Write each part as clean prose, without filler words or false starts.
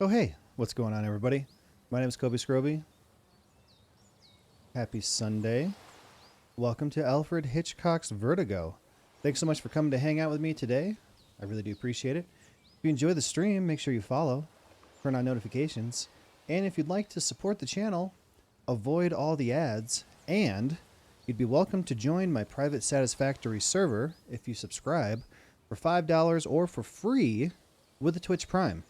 Oh, hey, what's going on, everybody? My name is Kobe Scroby. Happy Sunday. Welcome to Alfred Hitchcock's Vertigo. Thanks so much for coming to hang out with me today. I really do appreciate it. If you enjoy the stream, make sure you follow, turn on notifications, and if you'd like to support the channel, avoid all the ads, and you'd be welcome to join my private Satisfactory server if you subscribe for $5 or for free with a Twitch Prime.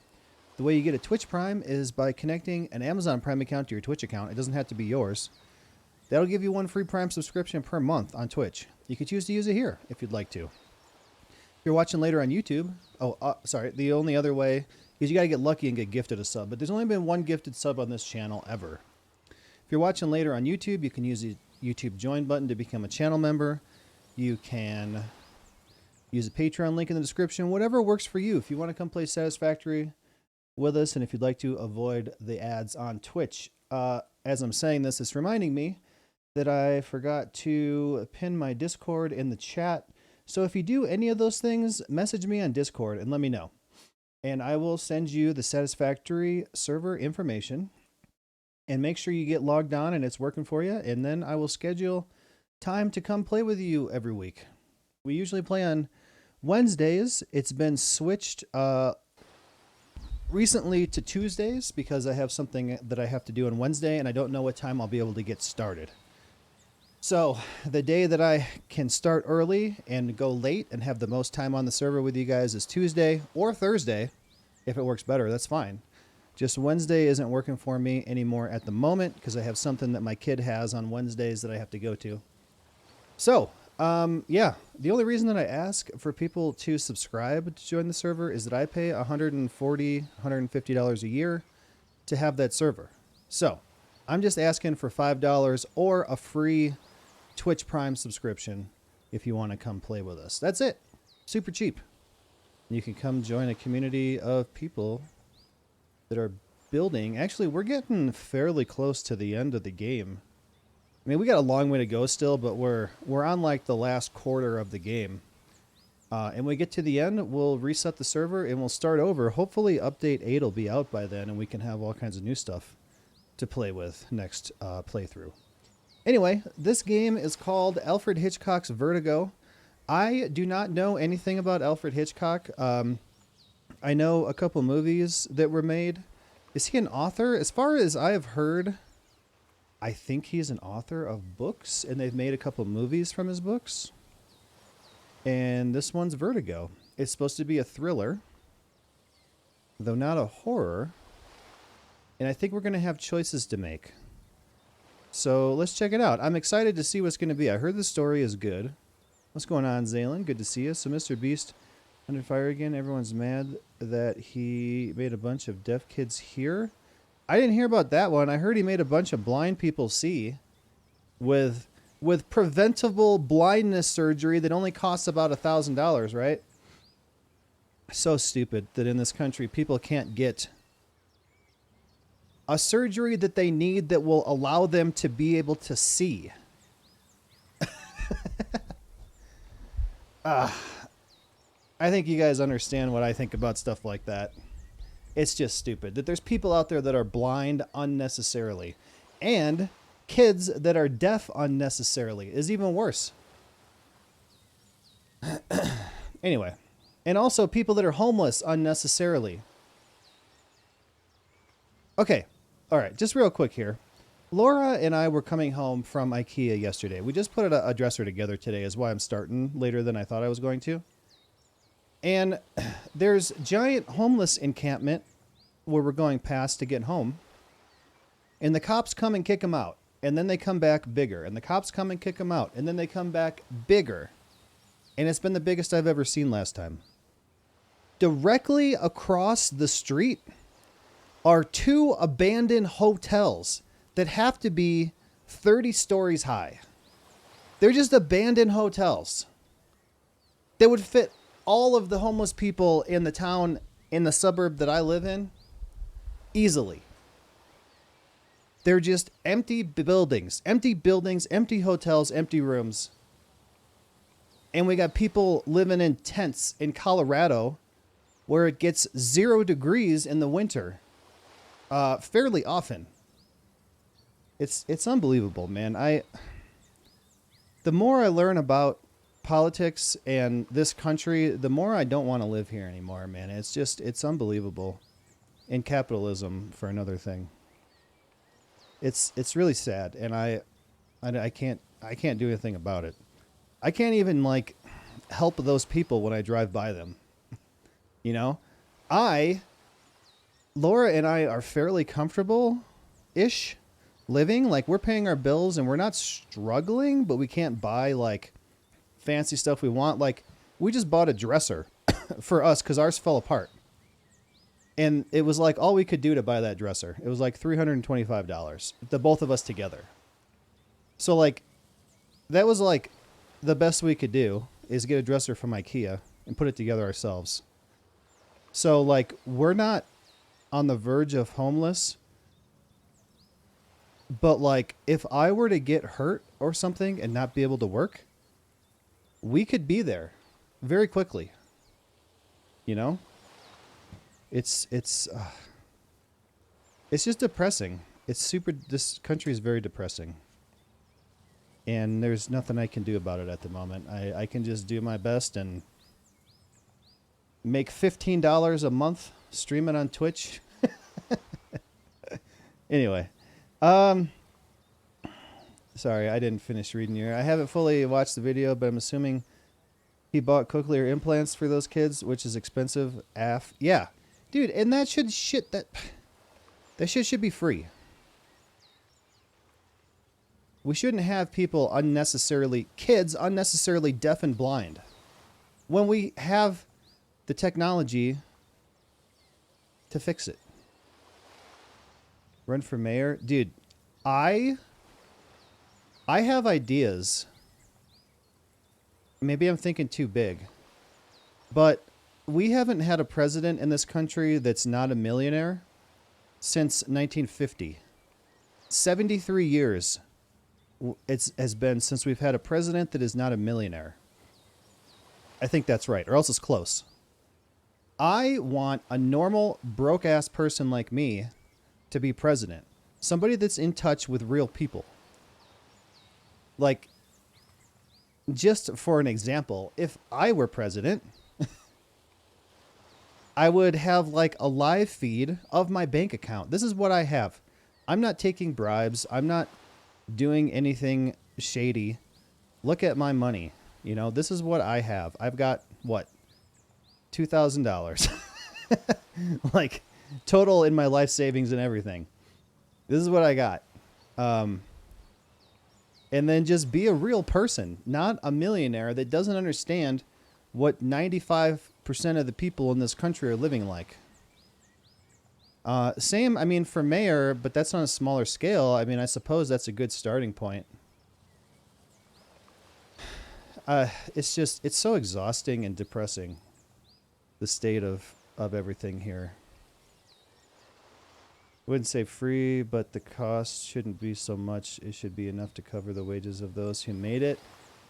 The way you get a Twitch Prime is by connecting an Amazon Prime account to your Twitch account. It doesn't have to be yours. That'll give you one free Prime subscription per month on Twitch. You could choose to use it here if you'd like to. If you're watching later on YouTube, the only other way is you got to get lucky and get gifted a sub. But there's only been one gifted sub on this channel ever. If you're watching later on YouTube, you can use the YouTube join button to become a channel member. You can use a Patreon link in the description. Whatever works for you. If you want to come play Satisfactory with us, and if you'd like to avoid the ads on Twitch. As I'm saying this, it's reminding me that I forgot to pin my Discord in the chat. So if you do any of those things, message me on Discord and let me know. And I will send you the Satisfactory server information. And make sure you get logged on and it's working for you. And then I will schedule time to come play with you every week. We usually play on Wednesdays. It's been switched recently to Tuesdays because I have something that I have to do on Wednesday and I don't know what time I'll be able to get started. So the day that I can start early and go late and have the most time on the server with you guys is Tuesday or Thursday. If it works better, that's fine. Just Wednesday isn't working for me anymore at the moment because I have something that my kid has on Wednesdays that I have to go to. So yeah, the only reason that I ask for people to subscribe to join the server is that I pay $140, $150 a year to have that server. So I'm just asking for $5 or a free Twitch Prime subscription if you want to come play with us. That's it. Super cheap. You can come join a community of people that are building. Actually, we're getting fairly close to the end of the game. I mean, we got a long way to go still, but we're on like the last quarter of the game. And when we get to the end, we'll reset the server and we'll start over. Hopefully update 8 will be out by then and we can have all kinds of new stuff to play with next playthrough. Anyway, this game is called Alfred Hitchcock's Vertigo. I do not know anything about Alfred Hitchcock. I know a couple movies that were made. Is he an author? As far as I have heard, I think he's an author of books, and they've made a couple movies from his books. And this one's Vertigo. It's supposed to be a thriller, though not a horror. And I think we're going to have choices to make. So let's check it out. I'm excited to see what's going to be. I heard the story is good. What's going on, Zaylin? Good to see you. So Mr. Beast under fire again. Everyone's mad that he made a bunch of deaf kids hear. I didn't hear about that one. I heard he made a bunch of blind people see with preventable blindness surgery that only costs about $1,000, right? So stupid that in this country people can't get a surgery that they need that will allow them to be able to see. I think you guys understand what I think about stuff like that. It's just stupid that there's people out there that are blind unnecessarily, and kids that are deaf unnecessarily is even worse. Anyway, and also people that are homeless unnecessarily. Okay. All right. Just real quick here. Laura and I were coming home from IKEA yesterday. We just put a dresser together today is why I'm starting later than I thought I was going to. And there's giant homeless encampment where we're going past to get home. And the cops come and kick them out. And then they come back bigger. And the cops come and kick them out. And then they come back bigger. And it's been the biggest I've ever seen last time. Directly across the street are 2 abandoned hotels that have to be 30 stories high. They're just abandoned hotels that would fit all of the homeless people in the town, in the suburb that I live in, easily. They're just empty buildings, empty hotels, empty rooms. And we got people living in tents in Colorado where it gets 0 degrees in the winter. fairly often. It's unbelievable, man. The more I learn about politics and this country, the more I don't want to live here anymore, man. It's unbelievable. And capitalism for another thing. It's really sad, and I can't do anything about it. I can't even like help those people when I drive by them. You know, Laura and I are fairly comfortable ish living. Like, we're paying our bills and we're not struggling, but we can't buy like fancy stuff we want. Like, we just bought a dresser for us because ours fell apart. And it was like all we could do to buy that dresser. It was like $325, the both of us together. So like, that was like the best we could do is get a dresser from IKEA and put it together ourselves. So like, we're not on the verge of homeless, but like, if I were to get hurt or something and not be able to work, we could be there very quickly. You know? It's just depressing. This country is very depressing. And there's nothing I can do about it at the moment. I can just do my best and make $15 a month streaming on Twitch. Anyway, sorry, I didn't finish reading your. I haven't fully watched the video, but I'm assuming he bought cochlear implants for those kids, which is expensive. Yeah. Dude, and that shit should be free. We shouldn't have kids unnecessarily deaf and blind when we have the technology to fix it. Run for mayor? Dude, I have ideas. Maybe I'm thinking too big, but we haven't had a president in this country that's not a millionaire since 1950. 73 years has been since we've had a president that is not a millionaire. I think that's right, or else it's close. I want a normal, broke-ass person like me to be president. Somebody that's in touch with real people. Like, just for an example, if I were president, I would have like a live feed of my bank account. This is what I have. I'm not taking bribes. I'm not doing anything shady. Look at my money. You know, this is what I have. I've got what? $2,000. Like, total in my life savings and everything. This is what I got. And then just be a real person, not a millionaire that doesn't understand what 95% of the people in this country are living like. Same, I mean, for mayor, but that's on a smaller scale. I mean, I suppose that's a good starting point. It's so exhausting and depressing, the state of everything here. I wouldn't say free, but the cost shouldn't be so much. It should be enough to cover the wages of those who made it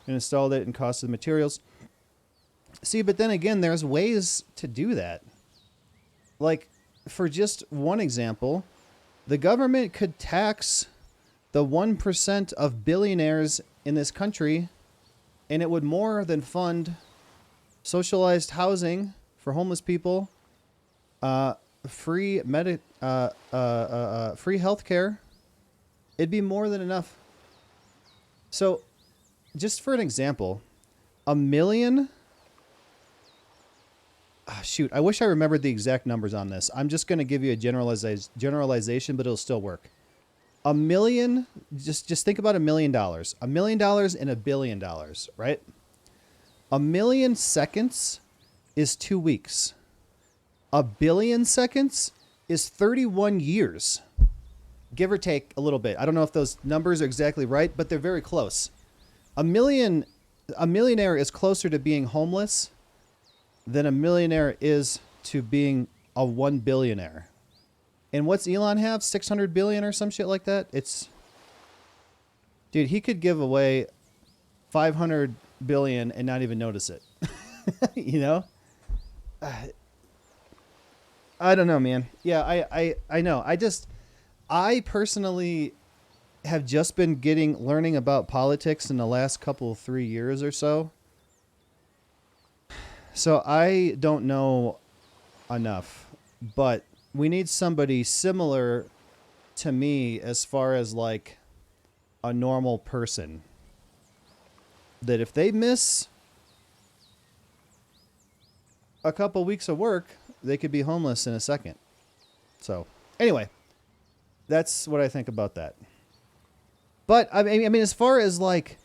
and installed it and cost of the materials. See, but then again, there's ways to do that. Like, for just one example, the government could tax the 1% of billionaires in this country, and it would more than fund socialized housing for homeless people, free healthcare. It'd be more than enough. So, just for an example, a million. Shoot, I wish I remembered the exact numbers on this. I'm just going to give you a generalization, but it'll still work. A million, just think about $1 million. $1 million and $1 billion, right? 1 million seconds is 2 weeks. 1 billion seconds is 31 years. Give or take a little bit. I don't know if those numbers are exactly right, but they're very close. A millionaire is closer to being homeless than a millionaire is to being a 1 billionaire. And what's Elon have? 600 billion or some shit like that? Dude, he could give away 500 billion and not even notice it. You know? I don't know, man. Yeah, I know. I personally have just been learning about politics in the last couple 3 years or so. So I don't know enough, but we need somebody similar to me as far as like a normal person. That if they miss a couple weeks of work, they could be homeless in a second. So, anyway, that's what I think about that. But I mean, as far as like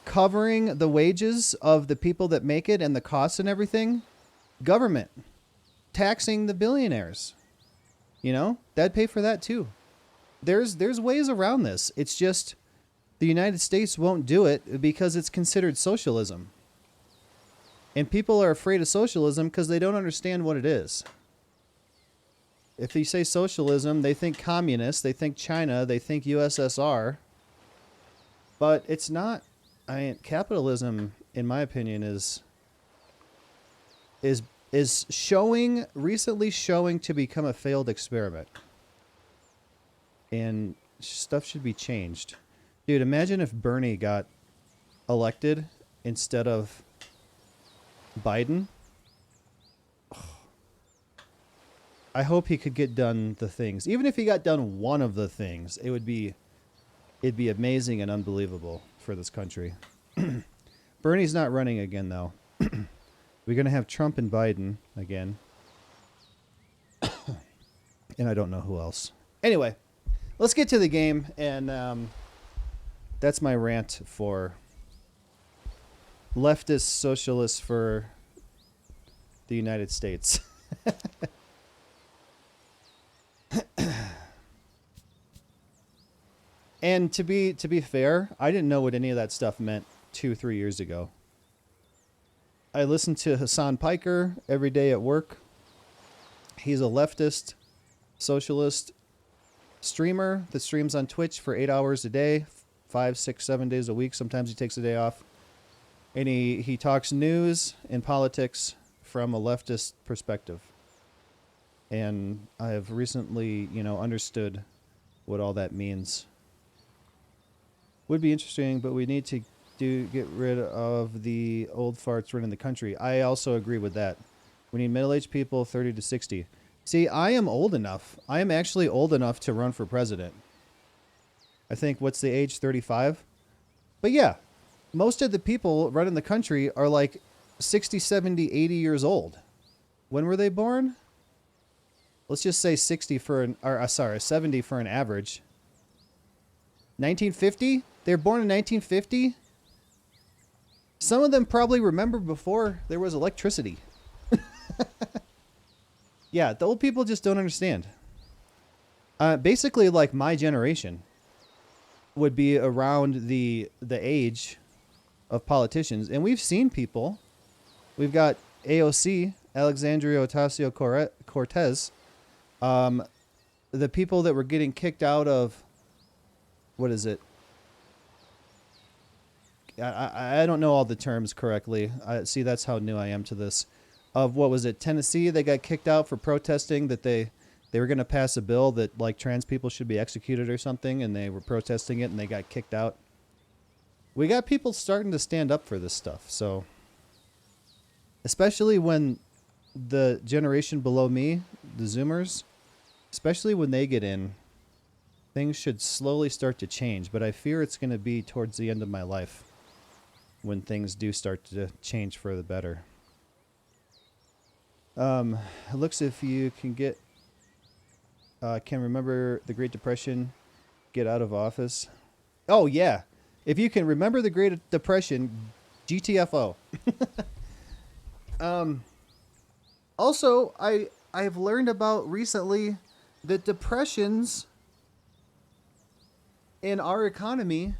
covering the wages of the people that make it and the costs and everything, government taxing the billionaires, that'd pay for that too. There's ways around this. It's just the United States won't do it because it's considered socialism. And people are afraid of socialism because they don't understand what it is. If you say socialism, they think communist, they think China, they think USSR. But it's not. I mean, capitalism, in my opinion, is recently showing to become a failed experiment. And stuff should be changed. Dude, imagine if Bernie got elected instead of Biden. I hope he could get done the things. Even if he got done one of the things, it'd be amazing and unbelievable for this country. Bernie's not running again, though. We're going to have Trump and Biden again. And I don't know who else. Anyway, let's get to the game. And that's my rant for leftist socialists for the United States. And to be fair, I didn't know what any of that stuff meant 2-3 years ago. I listened to Hassan Piker every day at work. He's a leftist, socialist streamer that streams on Twitch for 8 hours a day, 5, 6, 7 days a week. Sometimes he takes a day off. And he talks news and politics from a leftist perspective. And I have recently, understood what all that means. Would be interesting, but we need to get rid of the old farts running the country. I also agree with that. We need middle-aged people, 30 to 60. See, I am old enough. I am actually old enough to run for president. I think, what's the age? 35? But yeah, most of the people running the country are like 60, 70, 80 years old. When were they born? Let's just say 70 for an average. 1950? They were born in 1950? Some of them probably remember before there was electricity. Yeah, the old people just don't understand. Basically, like my generation would be around the age of politicians. And we've seen people. We've got AOC, Alexandria Ocasio-Cortez. The people that were getting kicked out of, what is it? I don't know all the terms correctly. See, that's how new I am to this. Of what was it, Tennessee? They got kicked out for protesting that they were going to pass a bill that like trans people should be executed or something, and they were protesting it and they got kicked out. We got people starting to stand up for this stuff. So, especially when the generation below me, the Zoomers, especially when they get in, things should slowly start to change. But I fear it's going to be towards the end of my life when things do start to change for the better. It looks if you can remember the Great Depression, get out of office. Oh, yeah. If you can remember the Great Depression, GTFO. Also, I've learned about recently that depressions in our economy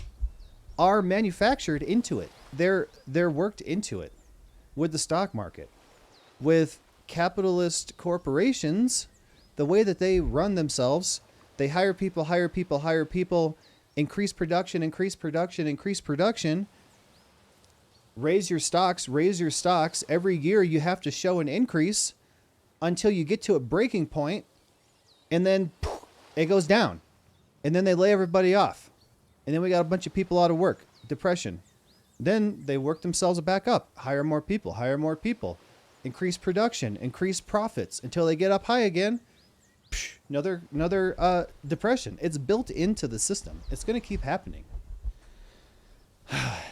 are manufactured into it. They're worked into it with the stock market. With capitalist corporations, the way that they run themselves, they hire people, increase production, raise your stocks. Every year you have to show an increase until you get to a breaking point, and then poof, it goes down. And then they lay everybody off. And then we got a bunch of people out of work, depression. Then they work themselves back up, hire more people, increase production, increase profits until they get up high again. Another depression. It's built into the system. It's going to keep happening.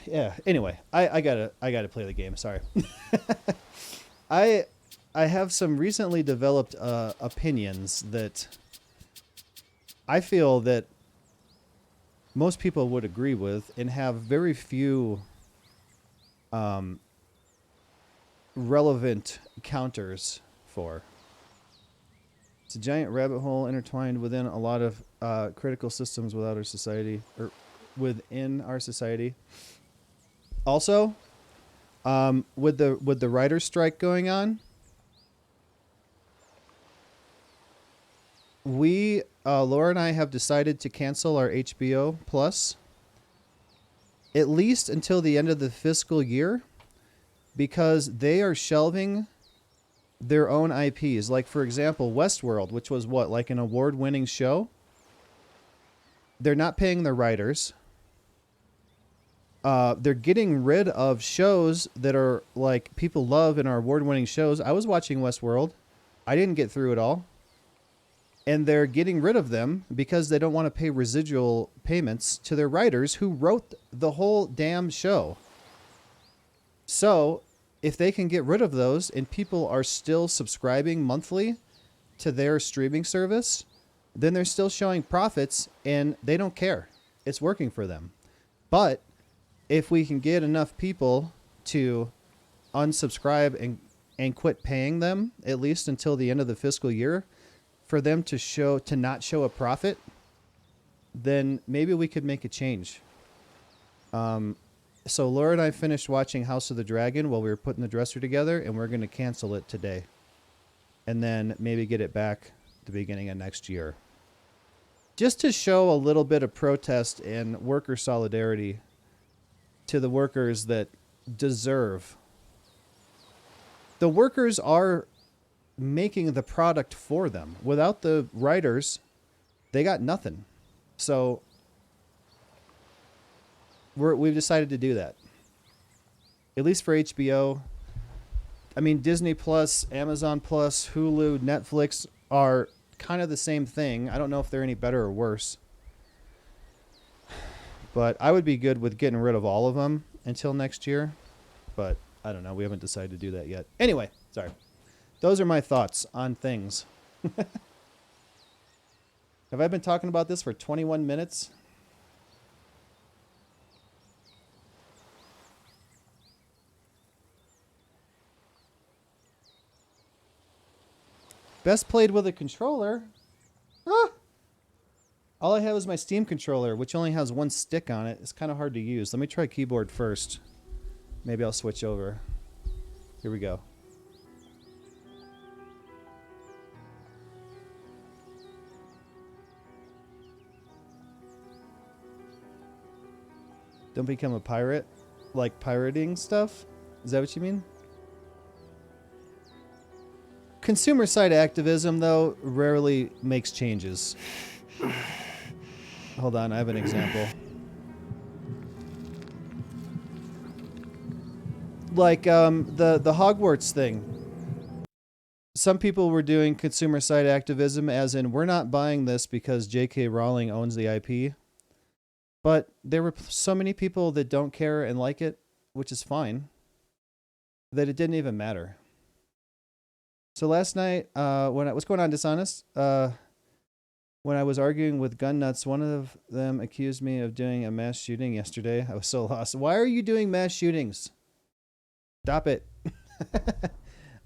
Yeah. Anyway, I gotta play the game. Sorry. I have some recently developed opinions that I feel that most people would agree with, and have very few relevant counters for. It's a giant rabbit hole intertwined within a lot of critical systems without our society, or within our society. Also, with the writer's strike going on, we Laura and I have decided to cancel our HBO Plus at least until the end of the fiscal year, because they are shelving their own IPs. Like, for example, Westworld, which was like an award-winning show. They're not paying their writers. They're getting rid of shows that are like people love and are award-winning shows. I was watching Westworld. I didn't get through it all. And they're getting rid of them because they don't want to pay residual payments to their writers who wrote the whole damn show. So if they can get rid of those and people are still subscribing monthly to their streaming service, then they're still showing profits and they don't care. It's working for them. But if we can get enough people to unsubscribe and quit paying them, at least until the end of the fiscal year, for them to not show a profit, then maybe we could make a change. So Laura and I finished watching House of the Dragon while we were putting the dresser together, and we're going to cancel it today. And then maybe get it back at the beginning of next year. Just to show a little bit of protest and worker solidarity to the workers that deserve. The workers are making the product for them. Without the writers, they got nothing. So we've decided to do that. At least for HBO. I mean, Disney Plus, Amazon Plus, Hulu, Netflix are kind of the same thing. I don't know if they're any better or worse. But I would be good with getting rid of all of them until next year. But I don't know. We haven't decided to do that yet. Anyway, sorry. Those are my thoughts on things. Have I been talking about this for 21 minutes? Best played with a controller? Ah! All I have is my Steam controller, which only has one stick on it. It's kind of hard to use. Let me try keyboard first. Maybe I'll switch over. Here we go. Don't become a pirate? Like pirating stuff? Is that what you mean? Consumer side activism, though, rarely makes changes. Hold on, I have an example. Like the Hogwarts thing. Some people were doing consumer side activism as in, we're not buying this because J.K. Rowling owns the IP. But there were so many people that don't care and like it, which is fine, that it didn't even matter. So last night, what's going on, Dishonest? When I was arguing with gun nuts, one of them accused me of doing a mass shooting yesterday. I was so lost. Why are you doing mass shootings? Stop it.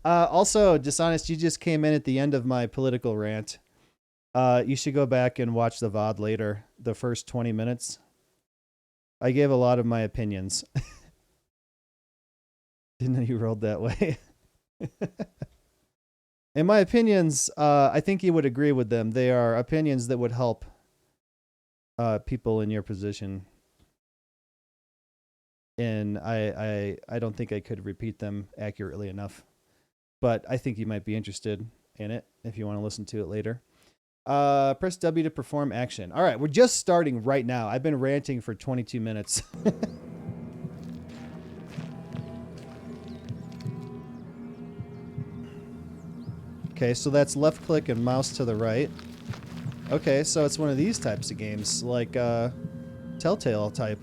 Also, Dishonest, you just came in at the end of my political rant. You should go back and watch the VOD later, the first 20 minutes. I gave a lot of my opinions. Didn't know you rolled that way. And my opinions, I think you would agree with them. They are opinions that would help people in your position. And I don't think I could repeat them accurately enough. but I think you might be interested in it if you want to listen to it later. Press W to perform action. All right, we're just starting right now. I've been ranting for 22 minutes. Okay, so that's left click and mouse to the right. Okay, so it's one of these types of games, like Telltale type.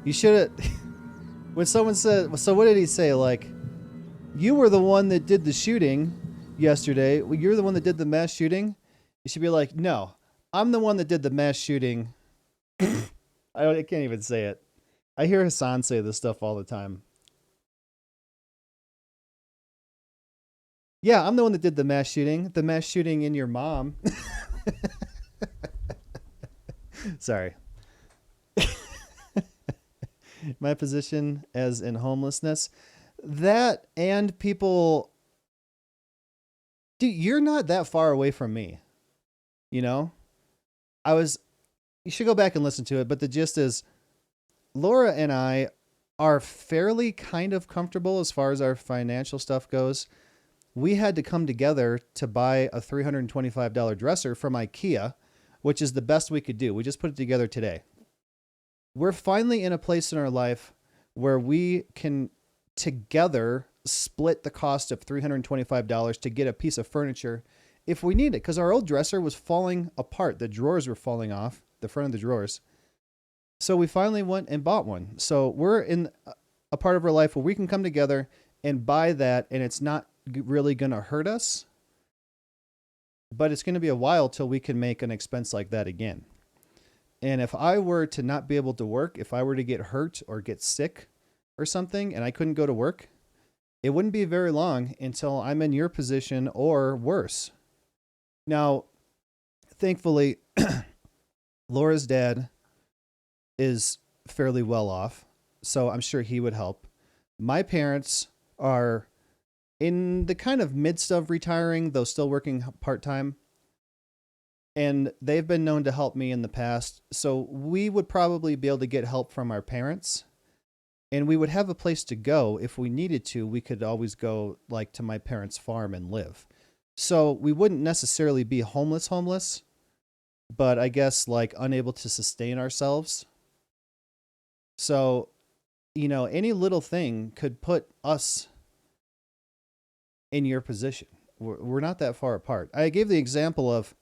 You should have... When someone said... So what did he say? Like, you were the one that did the shooting yesterday. Well, you're the one that did the mass shooting. You should be like, no, I'm the one that did the mass shooting. I can't even say it. I hear Hassan say this stuff all the time. Yeah, I'm the one that did the mass shooting. The mass shooting in your mom. Sorry. My position as in homelessness. That and people... Dude, you're not that far away from me. You know? You should go back and listen to it, but the gist is Laura and I are fairly kind of comfortable as far as our financial stuff goes. We had to come together to buy a $325 dresser from IKEA, which is the best we could do. We just put it together today. We're finally in a place in our life where we can together split the cost of $325 to get a piece of furniture if we need it, because our old dresser was falling apart. The drawers were falling off, the front of the drawers. So we finally went and bought one. So we're in a part of our life where we can come together and buy that, and it's not really going to hurt us, but it's going to be a while till we can make an expense like that again. And if I were to not be able to work, if I were to get hurt or get sick or something and I couldn't go to work, it wouldn't be very long until I'm in your position or worse. Now, thankfully, Laura's dad is fairly well off, so I'm sure he would help. My parents are in the kind of midst of retiring, though still working part-time. And they've been known to help me in the past. So we would probably be able to get help from our parents. And we would have a place to go. If we needed to, we could always go like to my parents' farm and live. So we wouldn't necessarily be homeless, but I guess like unable to sustain ourselves. So, you know, any little thing could put us in your position. We're not that far apart. I gave the example of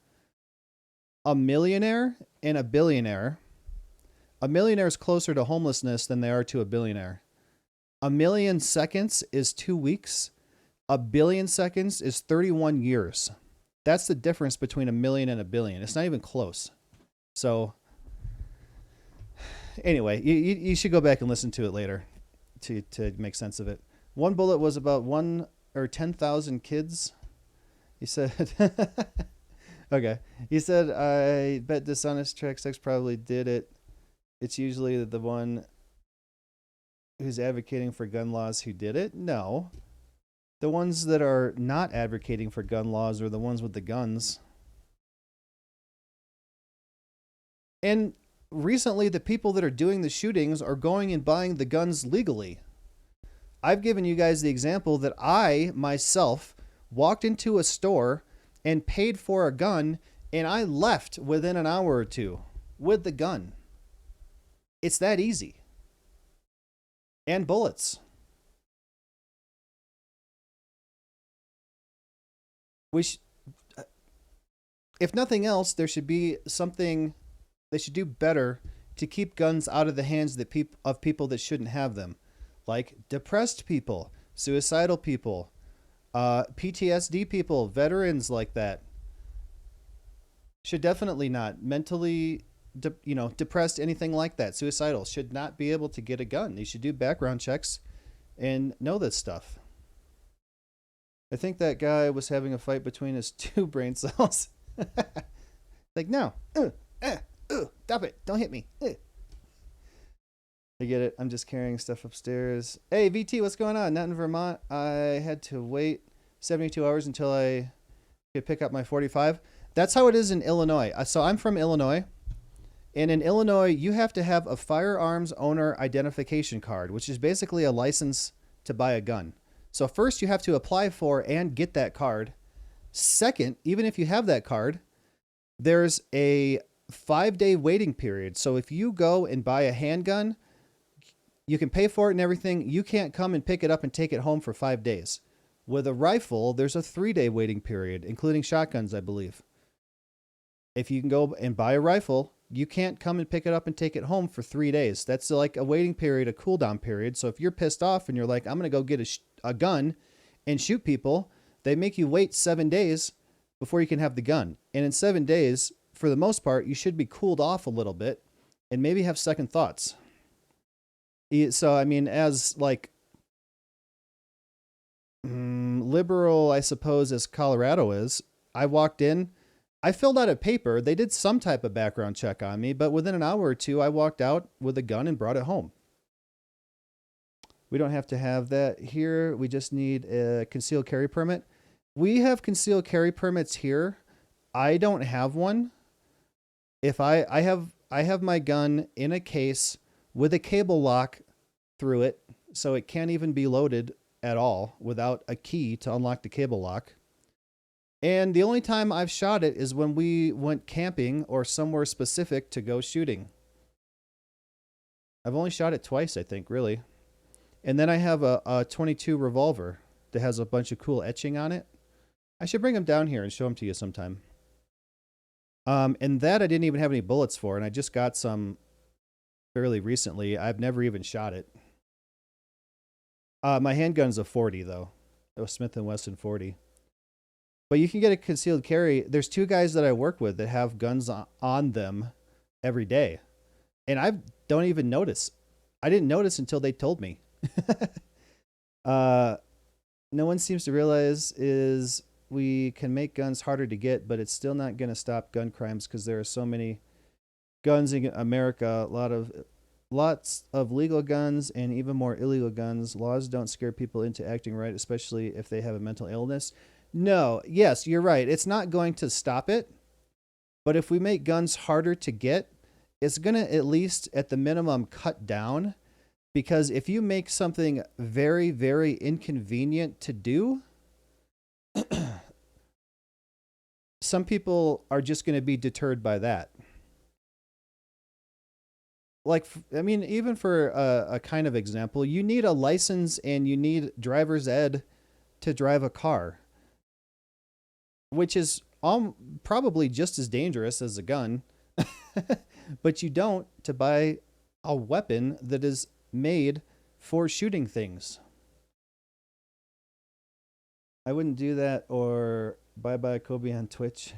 a millionaire and a billionaire. A millionaire is closer to homelessness than they are to a billionaire. A million seconds is 2 weeks. A billion seconds is 31 years. That's the difference between a million and a billion. It's not even close. So anyway, you should go back and listen to it later to make sense of it. One bullet was about 10,000 kids. He said, okay. He said, I bet Dishonest Track 6 probably did it. It's usually the one who's advocating for gun laws who did it. No. The ones that are not advocating for gun laws are the ones with the guns. And recently, the people that are doing the shootings are going and buying the guns legally. I've given you guys the example that I, myself, walked into a store and paid for a gun, and I left within an hour or two with the gun. It's that easy. And bullets. If nothing else, there should be something they should do better to keep guns out of the hands of people that shouldn't have them. Like depressed people, suicidal people, PTSD people, veterans like that. Should definitely not. Mentally, depressed, anything like that. Suicidal should not be able to get a gun. They should do background checks and know this stuff. I think that guy was having a fight between his two brain cells. Like, no. Stop it. Don't hit me. I get it. I'm just carrying stuff upstairs. Hey, VT, what's going on? Not in Vermont. I had to wait 72 hours until I could pick up my 45. That's how it is in Illinois. So I'm from Illinois, And in Illinois, you have to have a firearms owner identification card, which is basically a license to buy a gun. So first you have to apply for and get that card. Second, even if you have that card, there's a 5-day waiting period. So if you go and buy a handgun, you can pay for it and everything. You can't come and pick it up and take it home for 5 days. With a rifle, there's a 3-day waiting period, including shotguns, I believe. If you can go and buy a rifle, you can't come and pick it up and take it home for 3 days. That's like a waiting period, a cooldown period. So if you're pissed off and you're like, I'm going to go get a gun and shoot people, they make you wait 7 days before you can have the gun. And in 7 days, for the most part, you should be cooled off a little bit and maybe have second thoughts. So, I mean, as like liberal, I suppose, as Colorado is, I walked in, I filled out a paper. They did some type of background check on me, but within an hour or two, I walked out with a gun and brought it home. We don't have to have that here. We just need a concealed carry permit. We have concealed carry permits here. I don't have one. If I have my gun in a case with a cable lock through it, so it can't even be loaded at all without a key to unlock the cable lock. And the only time I've shot it is when we went camping or somewhere specific to go shooting. I've only shot it twice, I think, really. And then I have a 22 revolver that has a bunch of cool etching on it. I should bring them down here and show them to you sometime. And that I didn't even have any bullets for, and I just got some fairly recently. I've never even shot it. My handgun's a 40, though. It was Smith & Wesson 40. But you can get a concealed carry. There's 2 guys that I work with that have guns on them every day. And I don't even notice. I didn't notice until they told me. No one seems to realize is we can make guns harder to get, but it's still not going to stop gun crimes because there are so many guns in America. Lots of legal guns and even more illegal guns. Laws don't scare people into acting right, especially if they have a mental illness. No, yes, you're right. It's not going to stop it. But if we make guns harder to get, it's going to at least at the minimum cut down. Because if you make something very, very inconvenient to do, some people are just going to be deterred by that. Like, I mean, even for a kind of example, you need a license and you need driver's ed to drive a car, which is probably just as dangerous as a gun, but you don't to buy a weapon that is made for shooting things. I wouldn't do that or bye Kobe on Twitch.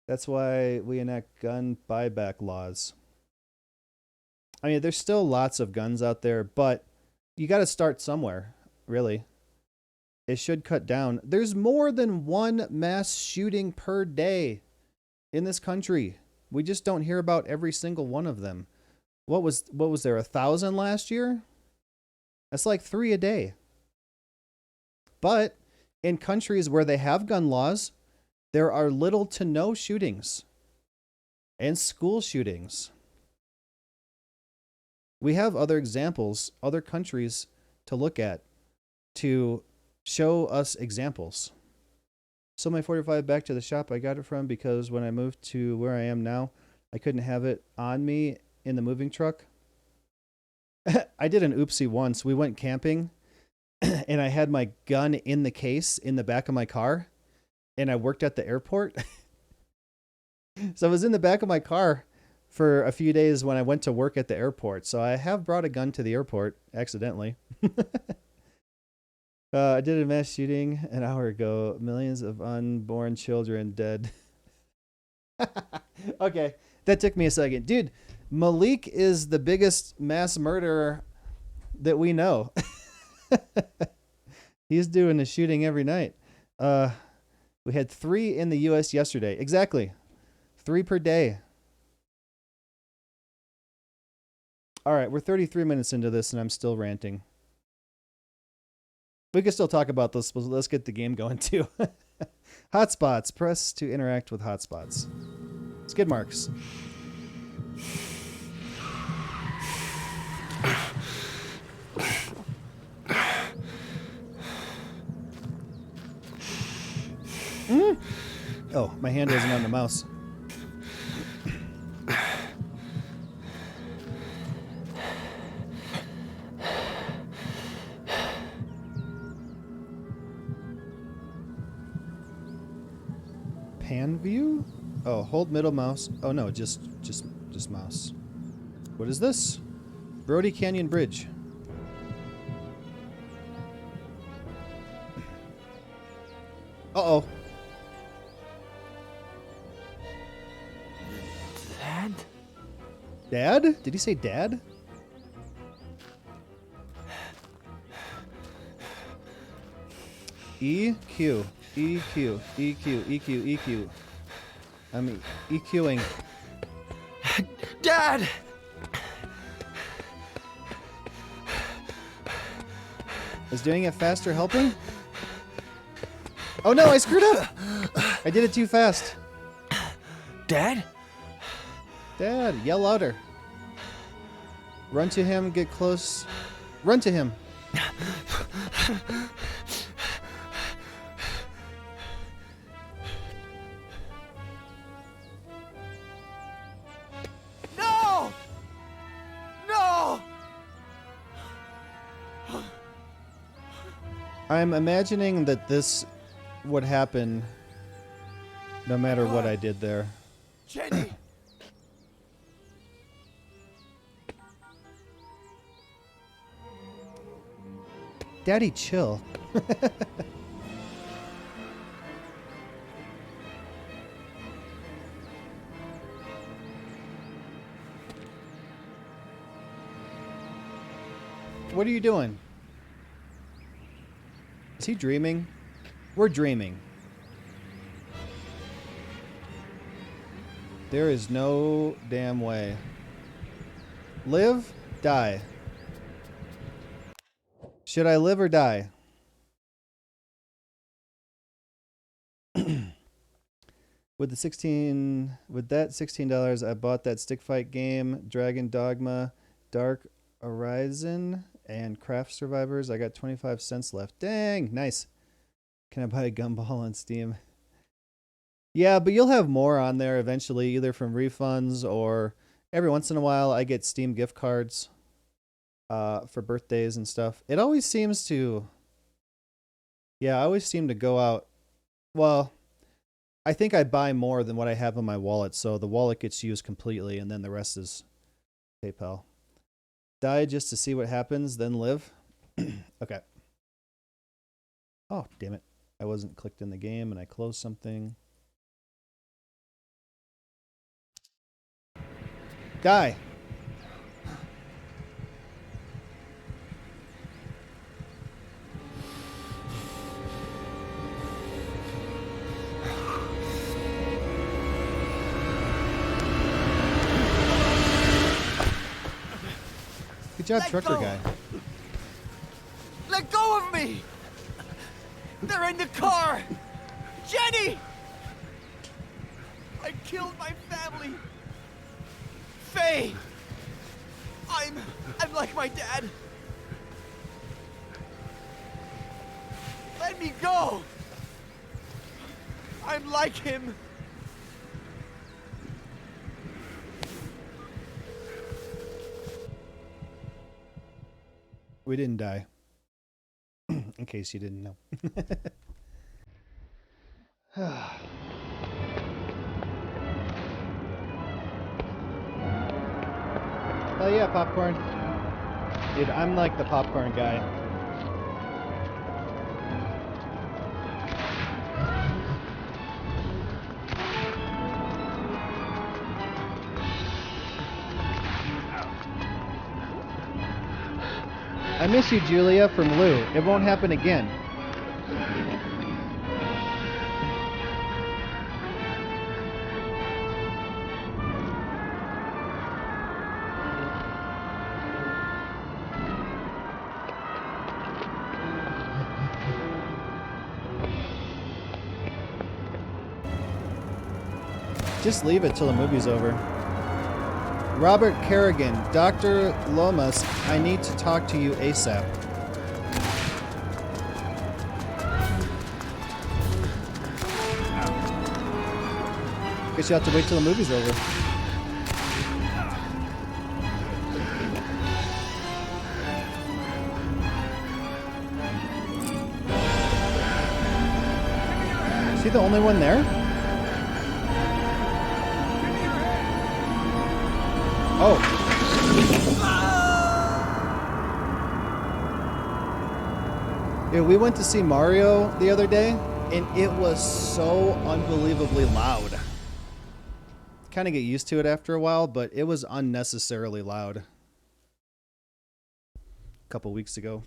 That's why we enact gun buyback laws. I mean, there's still lots of guns out there, but you got to start somewhere, really. It should cut down. There's more than one mass shooting per day in this country. We just don't hear about every single one of them. What was there, 1,000 last year? That's like 3 a day. But in countries where they have gun laws, there are little to no shootings and school shootings. We have other examples, other countries to look at to show us examples. So my 45 back to the shop I got it from because when I moved to where I am now, I couldn't have it on me in the moving truck. I did an oopsie once. We went camping and I had my gun in the case in the back of my car and I worked at the airport. So I was in the back of my car for a few days when I went to work at the airport. So I have brought a gun to the airport accidentally. I did a mass shooting an hour ago. Millions of unborn children dead. Okay, that took me a second. Dude, Malik is the biggest mass murderer that we know. He's doing a shooting every night. We had 3 in the U.S. yesterday. Exactly. 3 per day. All right, we're 33 minutes into this and I'm still ranting. We can still talk about this, but let's get the game going too. Hotspots. Press to interact with hotspots. Skid marks. Oh, my hand isn't on the mouse. Pan view? Oh, hold middle mouse. Oh no, just mouse. What is this? Brody Canyon Bridge. Uh-oh. Dad? Dad? Did he say dad? EQ. EQ. EQ. EQ. EQ. I'm EQing. Dad! Is doing it faster helping? Oh no, I screwed up! I did it too fast. Dad? Dad, yell louder. Run to him, get close. Run to him. No! No! I'm imagining that this would happen no matter what I did there. Jenny! Daddy, chill. What are you doing? Is he dreaming? We're dreaming. There is no damn way. Live, die. Should I live or die? With that $16, I bought that stick fight game, Dragon Dogma, Dark Horizon, and Craft Survivors. I got 25 cents left. Dang, nice. Can I buy a gumball on Steam? Yeah, but you'll have more on there eventually, either from refunds or every once in a while I get Steam gift cards for birthdays and stuff. It always seems to... Yeah, I always seem to go out... Well, I think I buy more than what I have in my wallet, so the wallet gets used completely, and then the rest is PayPal. Die just to see what happens, then live. Okay. Oh, damn it. I wasn't clicked in the game, and I closed something. Die. Good job, trucker guy. Let go of me! They're in the car! Jenny! I killed my family! Faye! I'm like my dad! Let me go! I'm like him! We didn't die. In case you didn't know. Oh yeah, popcorn. Dude, I'm like the popcorn guy. I miss you, Julia, from Lou. It won't happen again. Just leave it till the movie's over. Robert Kerrigan, Dr. Lomas, I need to talk to you ASAP. Guess you have to wait till the movie's over. Is he the only one there? Oh. Yeah, we went to see Mario the other day, and it was so unbelievably loud. Kind of get used to it after a while, but it was unnecessarily loud. A couple weeks ago.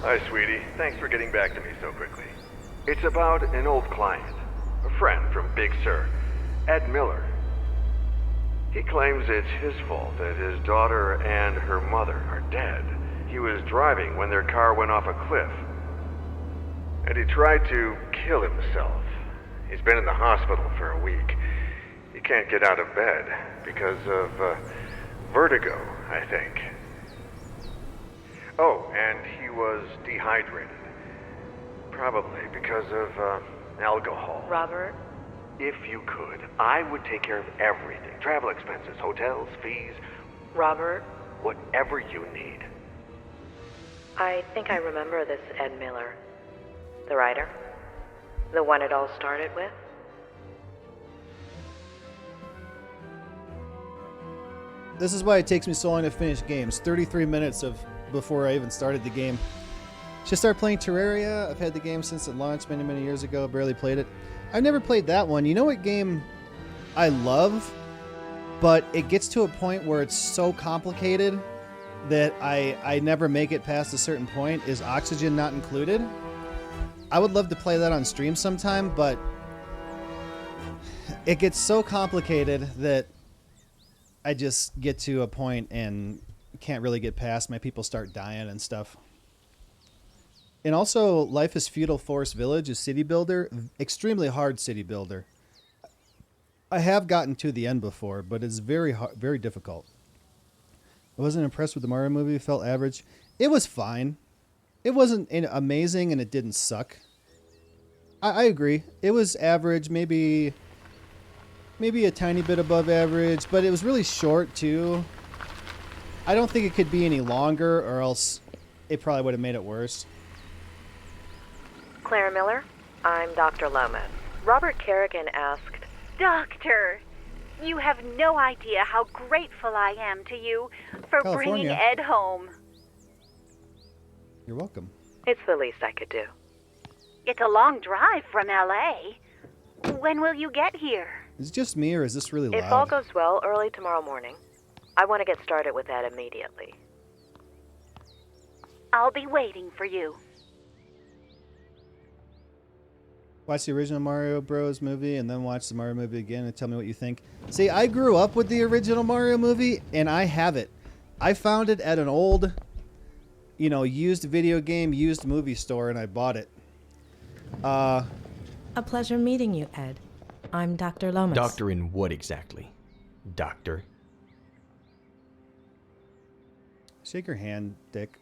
Hi, sweetie. Thanks for getting back to me so quickly. It's about an old client, a friend from Big Sur, Ed Miller. He claims it's his fault that his daughter and her mother are dead. He was driving when their car went off a cliff, and he tried to kill himself. He's been in the hospital for a week. He can't get out of bed because of vertigo, I think. Oh, and he was dehydrated. Probably because of alcohol. Robert? If you could, I would take care of everything. Travel expenses, hotels, fees. Robert? Whatever you need. I think I remember this Ed Miller. The writer? The one it all started with? This is why it takes me so long to finish games. 33 minutes of before I even started the game. Should start playing Terraria. I've had the game since it launched many, many years ago. Barely played it. I've never played that one. You know what game I love, but it gets to a point where it's so complicated that I never make it past a certain point, is Oxygen Not Included. I would love to play that on stream sometime, but it gets so complicated that I just get to a point and can't really get past. My people start dying and stuff. And also, Life is Feudal Forest Village, a city builder. Extremely hard city builder. I have gotten to the end before, but it's very hard, very difficult. I wasn't impressed with the Mario movie. Felt average. It was fine. It wasn't amazing, and it didn't suck. I agree. It was average, maybe a tiny bit above average, but it was really short, too. I don't think it could be any longer, or else it probably would have made it worse. Claire Miller? I'm Dr. Lomas. Robert Kerrigan asked... Doctor, you have no idea how grateful I am to you for bringing California. Ed home. You're welcome. It's the least I could do. It's a long drive from L.A. When will you get here? Is it just me, or is this really loud? If all goes well, early tomorrow morning. I want to get started with that immediately. I'll be waiting for you. Watch the original Mario Bros. Movie and then watch the Mario movie again and tell me what you think. See, I grew up with the original Mario movie, and I have it. I found it at an old, used video game, used movie store, and I bought it. A pleasure meeting you, Ed. I'm Dr. Lomas. Doctor in what exactly? Doctor? Shake your hand, Dick.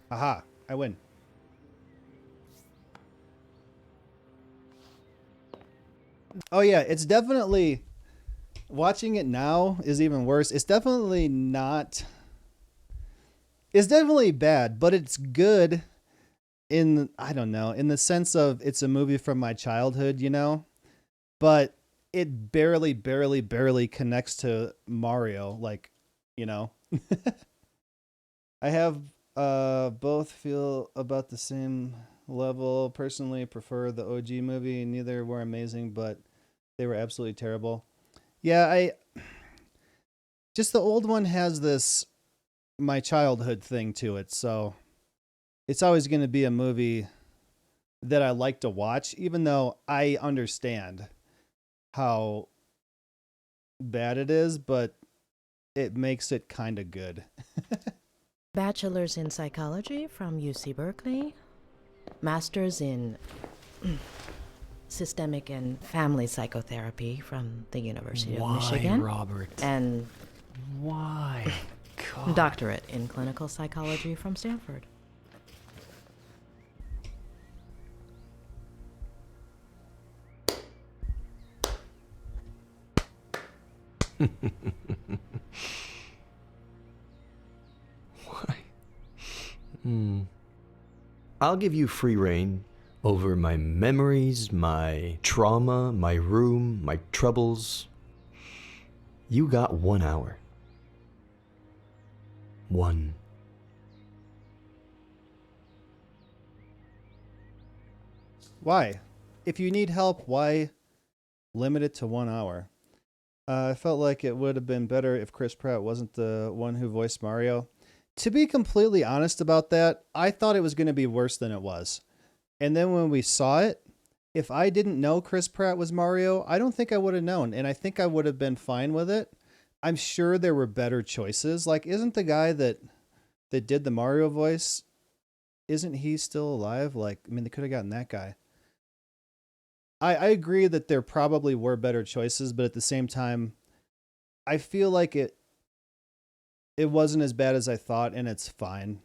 Aha, I win. Oh yeah, it's definitely, watching it now is even worse. It's definitely bad, but it's good in the sense of it's a movie from my childhood, but it barely connects to Mario. I have both feel about the same level. Personally, prefer the OG movie. Neither were amazing, but they were absolutely terrible. Yeah, just the old one has this my childhood thing to it, so it's always going to be a movie that I like to watch, even though I understand how bad it is, but it makes it kind of good. Bachelor's in psychology from UC Berkeley. Master's in systemic and family psychotherapy from the University of Michigan. Why, Robert? And Why? God. doctorate in clinical psychology from Stanford. Why? I'll give you free rein over my memories, my trauma, my room, my troubles. You got 1 hour. 1. Why? If you need help, why limit it to 1 hour? I felt like it would have been better if Chris Pratt wasn't the one who voiced Mario. To be completely honest about that, I thought it was going to be worse than it was. And then when we saw it, if I didn't know Chris Pratt was Mario, I don't think I would have known. And I think I would have been fine with it. I'm sure there were better choices. Like, isn't the guy that did the Mario voice, isn't he still alive? Like, I mean, they could have gotten that guy. I agree that there probably were better choices, but at the same time, I feel like it wasn't as bad as I thought, and it's fine.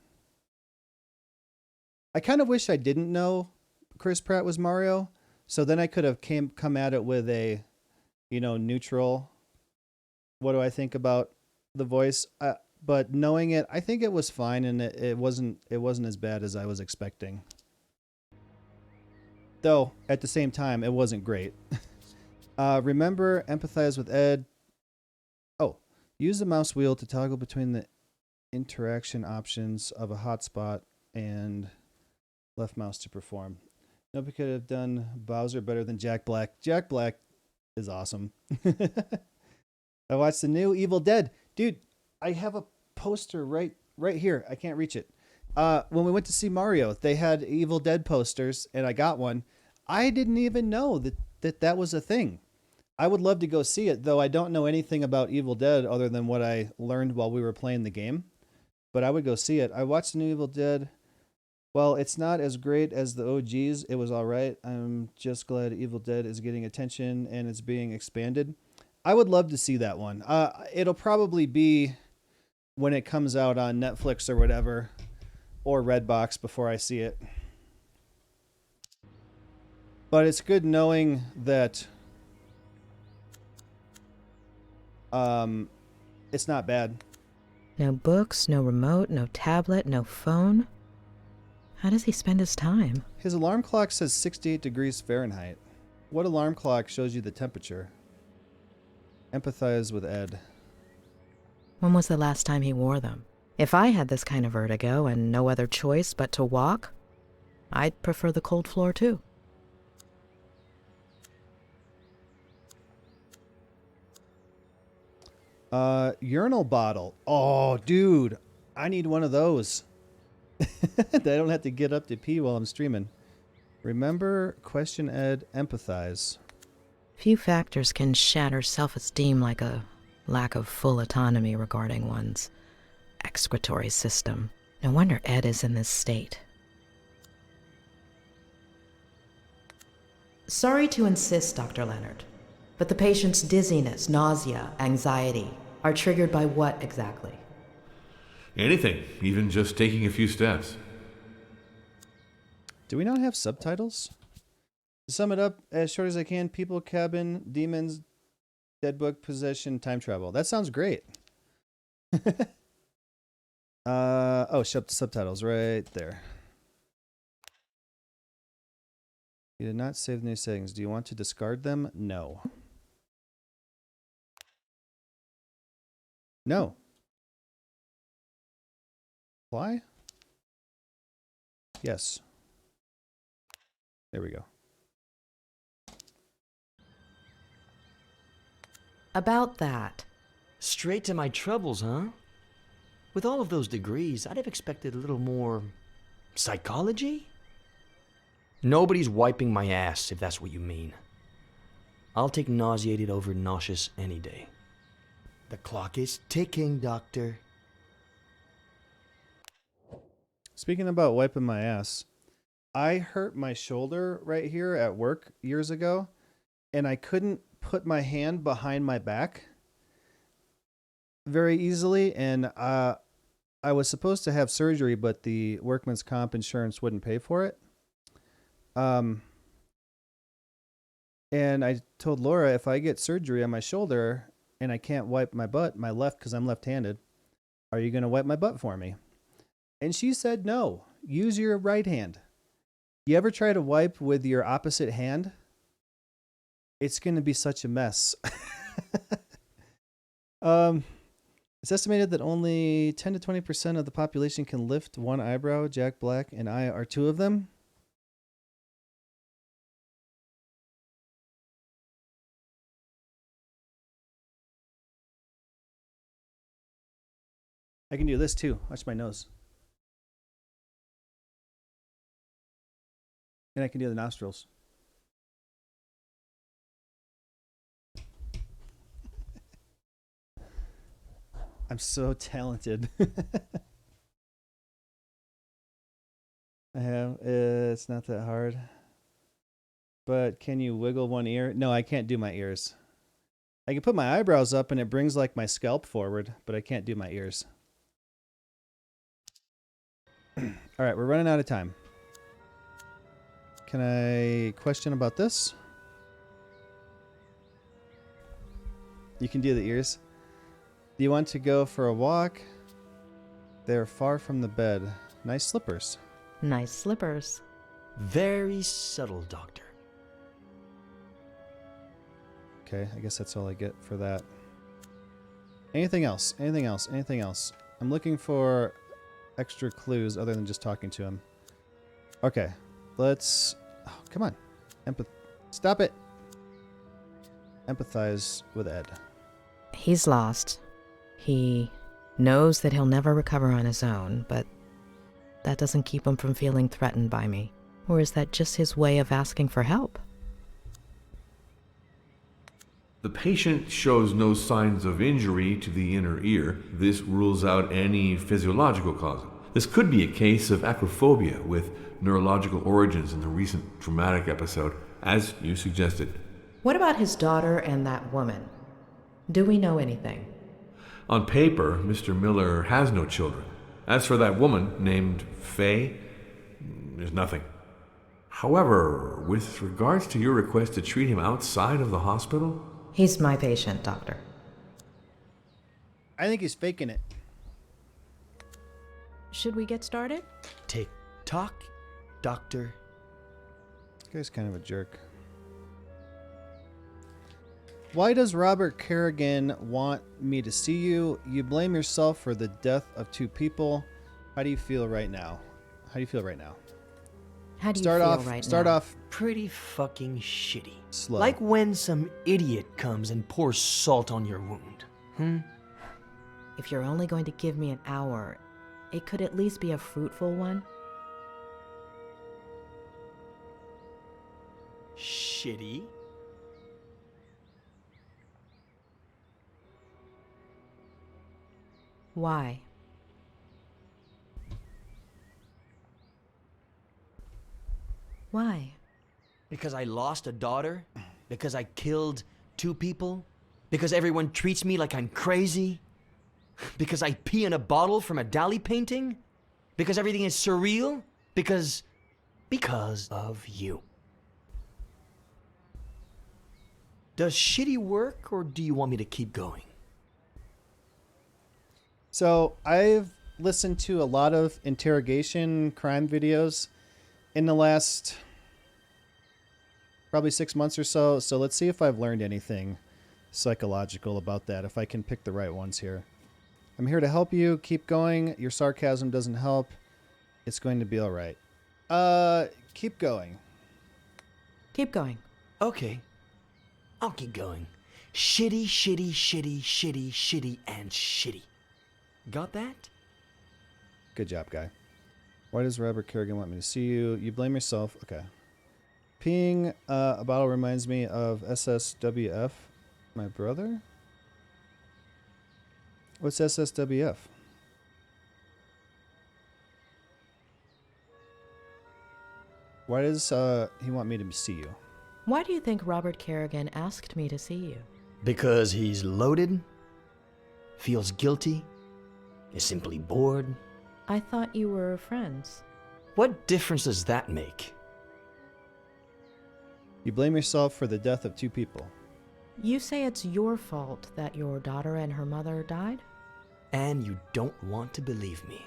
I kind of wish I didn't know Chris Pratt was Mario, so then I could have come at it with a, neutral, what do I think about the voice? But knowing it, I think it was fine, and it wasn't as bad as I was expecting. Though, at the same time, it wasn't great. Remember, empathize with Ed. Oh, use the mouse wheel to toggle between the interaction options of a hotspot and left mouse to perform. Nobody could have done Bowser better than Jack Black. Jack Black is awesome. I watched the new Evil Dead. Dude, I have a poster right here. I can't reach it. When we went to see Mario, they had Evil Dead posters, and I got one. I didn't even know that was a thing. I would love to go see it, though I don't know anything about Evil Dead other than what I learned while we were playing the game. But I would go see it. I watched the new Evil Dead. Well, it's not as great as the OGs. It was all right. I'm just glad Evil Dead is getting attention and it's being expanded. I would love to see that one. It'll probably be when it comes out on Netflix or whatever, or Redbox before I see it. But it's good knowing that it's not bad. No books, no remote, no tablet, no phone. How does he spend his time? His alarm clock says 68 degrees Fahrenheit. What alarm clock shows you the temperature? Empathize with Ed. When was the last time he wore them? If I had this kind of vertigo and no other choice but to walk, I'd prefer the cold floor too. Urinal bottle. Oh, dude, I need one of those. I don't have to get up to pee while I'm streaming. Remember, question Ed, empathize. Few factors can shatter self-esteem like a lack of full autonomy regarding one's excretory system. No wonder Ed is in this state. Sorry to insist, Dr. Leonard, but the patient's dizziness, nausea, anxiety are triggered by what exactly? Anything, even just taking a few steps. Do we not have subtitles? To sum it up as short as I can, people, cabin, demons, dead book, possession, time travel. That sounds great. Subtitles right there. You did not save the new settings. Do you want to discard them? No. No. Apply? Yes. There we go. About that. Straight to my troubles, huh? With all of those degrees, I'd have expected a little more psychology? Nobody's wiping my ass, if that's what you mean. I'll take nauseated over nauseous any day. The clock is ticking, Doctor. Speaking about wiping my ass, I hurt my shoulder right here at work years ago, and I couldn't put my hand behind my back very easily, and I was supposed to have surgery, but the workman's comp insurance wouldn't pay for it. And I told Laura, if I get surgery on my shoulder and I can't wipe my butt, my left, because I'm left-handed, are you going to wipe my butt for me? And she said, no, use your right hand. You ever try to wipe with your opposite hand? It's going to be such a mess. It's estimated that only 10 to 20% of the population can lift one eyebrow. Jack Black and I are two of them. I can do this too. Watch my nose. And I can do the nostrils. I'm so talented. I have. It's not that hard. But can you wiggle one ear? No, I can't do my ears. I can put my eyebrows up and it brings like my scalp forward, but I can't do my ears. All right, we're running out of time. Can I question about this? You can do the ears. Do you want to go for a walk? They're far from the bed. Nice slippers. Nice slippers. Very subtle, Doctor. Okay, I guess that's all I get for that. Anything else? Anything else? Anything else? I'm looking for extra clues other than just talking to him. Okay, let's... Oh, come on. Stop it. Empathize with Ed. He's lost. He knows that he'll never recover on his own, but that doesn't keep him from feeling threatened by me. Or is that just his way of asking for help? The patient shows no signs of injury to the inner ear. This rules out any physiological cause. This could be a case of acrophobia with neurological origins in the recent traumatic episode, as you suggested. What about his daughter and that woman? Do we know anything? On paper, Mr. Miller has no children. As for that woman named Faye, there's nothing. However, with regards to your request to treat him outside of the hospital... He's my patient, Doctor. I think he's faking it. Should we get started? Tick tock, Doctor. This guy's kind of a jerk. Why does Robert Kerrigan want me to see you? You blame yourself for the death of two people. How do you feel right now? How do you feel right now? How do you feel right now? Start off Pretty fucking shitty. slow. Like when some idiot comes and pours salt on your wound. If you're only going to give me an hour, it could at least be a fruitful one. Shitty? Why? Why? Because I lost a daughter? Because I killed two people? Because everyone treats me like I'm crazy? Because I pee in a bottle from a Dali painting? Because everything is surreal? Because of you. Does shitty work, or do you want me to keep going? So I've listened to a lot of interrogation crime videos in the last probably 6 months or so. So let's see if I've learned anything psychological about that, if I can pick the right ones here. I'm here to help you. Keep going. Your sarcasm doesn't help. It's going to be all right. Keep going. Keep going. Okay. I'll keep going. Shitty, shitty, shitty, shitty, shitty, and shitty. Got that? Good job, guy. Why does Robert Kerrigan want me to see you? You blame yourself. Okay. Peeing a bottle reminds me of SSWF. My brother? What's SSWF? Why does he want me to see you? Why do you think Robert Kerrigan asked me to see you? Because he's loaded, feels guilty, is simply bored. I thought you were friends. What difference does that make? You blame yourself for the death of 2 people. You say it's your fault that your daughter and her mother died? And you don't want to believe me.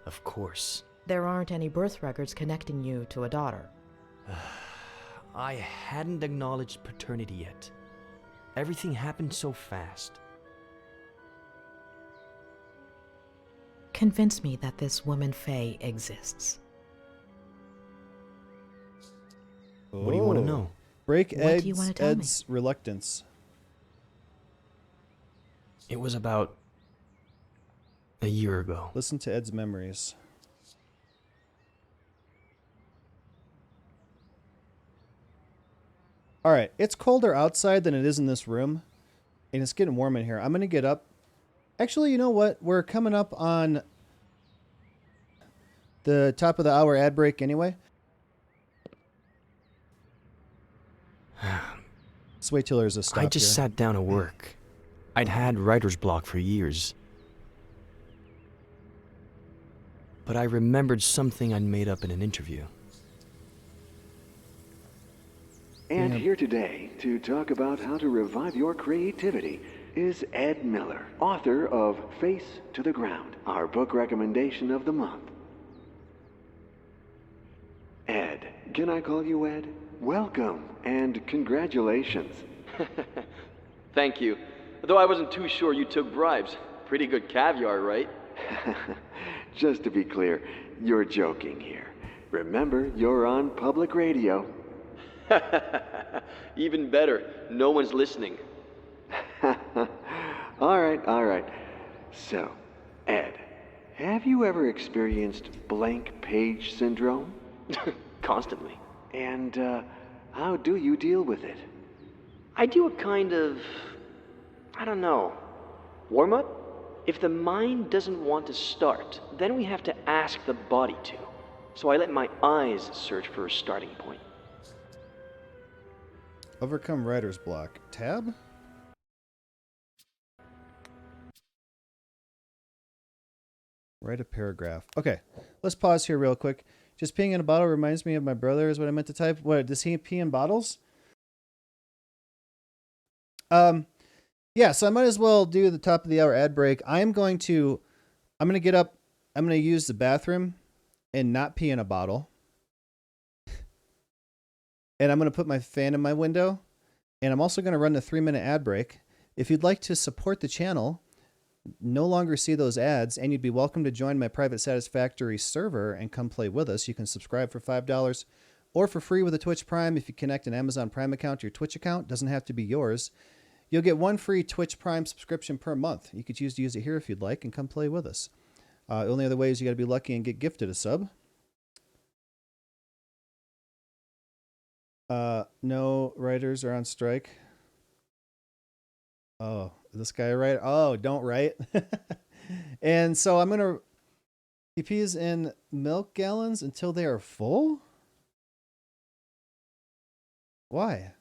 Of course. There aren't any birth records connecting you to a daughter. I hadn't acknowledged paternity yet. Everything happened so fast. Convince me that this woman Faye exists. What do you want to Oh. know? Break What do you wanna tell me? Ed's reluctance. It was about a year ago. Listen to Ed's memories. All right, it's colder outside than it is in this room, and it's getting warm in here. I'm going to get up. Actually, you know what? We're coming up on the top of the hour ad break anyway. Let's wait till there's a stop I just here. sat down to work. I'd had writer's block for years. But I remembered something I'd made up in an interview. And here today to talk about how to revive your creativity is Ed Miller, author of Face to the Ground, our book recommendation of the month. Ed, can I call you Ed? Welcome and congratulations. Thank you. Though I wasn't too sure you took bribes. Pretty good caviar, right? Just to be clear, you're joking here. Remember, you're on public radio. Even better, no one's listening. All right. So, Ed, have you ever experienced blank page syndrome? Constantly. And how do you deal with it? I do a kind of, I don't know, warm up? If the mind doesn't want to start, then we have to ask the body to. So I let my eyes search for a starting point. Overcome writer's block. Tab? Write a paragraph. Okay, let's pause here real quick. Just peeing in a bottle reminds me of my brother is what I meant to type. What, does he pee in bottles? Yeah, so I might as well do the top of the hour ad break. I'm going to get up. I'm going to use the bathroom and not pee in a bottle. And I'm going to put my fan in my window. And I'm also going to run the 3-minute ad break. If you'd like to support the channel, no longer see those ads, and you'd be welcome to join my private Satisfactory server and come play with us. You can subscribe for $5 or for free with a Twitch Prime if you connect an Amazon Prime account to your Twitch account. Doesn't have to be yours. You'll get 1 free Twitch Prime subscription per month. You could choose to use it here if you'd like and come play with us. The only other way is you got to be lucky and get gifted a sub. No writers are on strike. Oh, this guy right? Oh, don't write. And so I'm gonna. He pees in milk gallons until they are full. Why?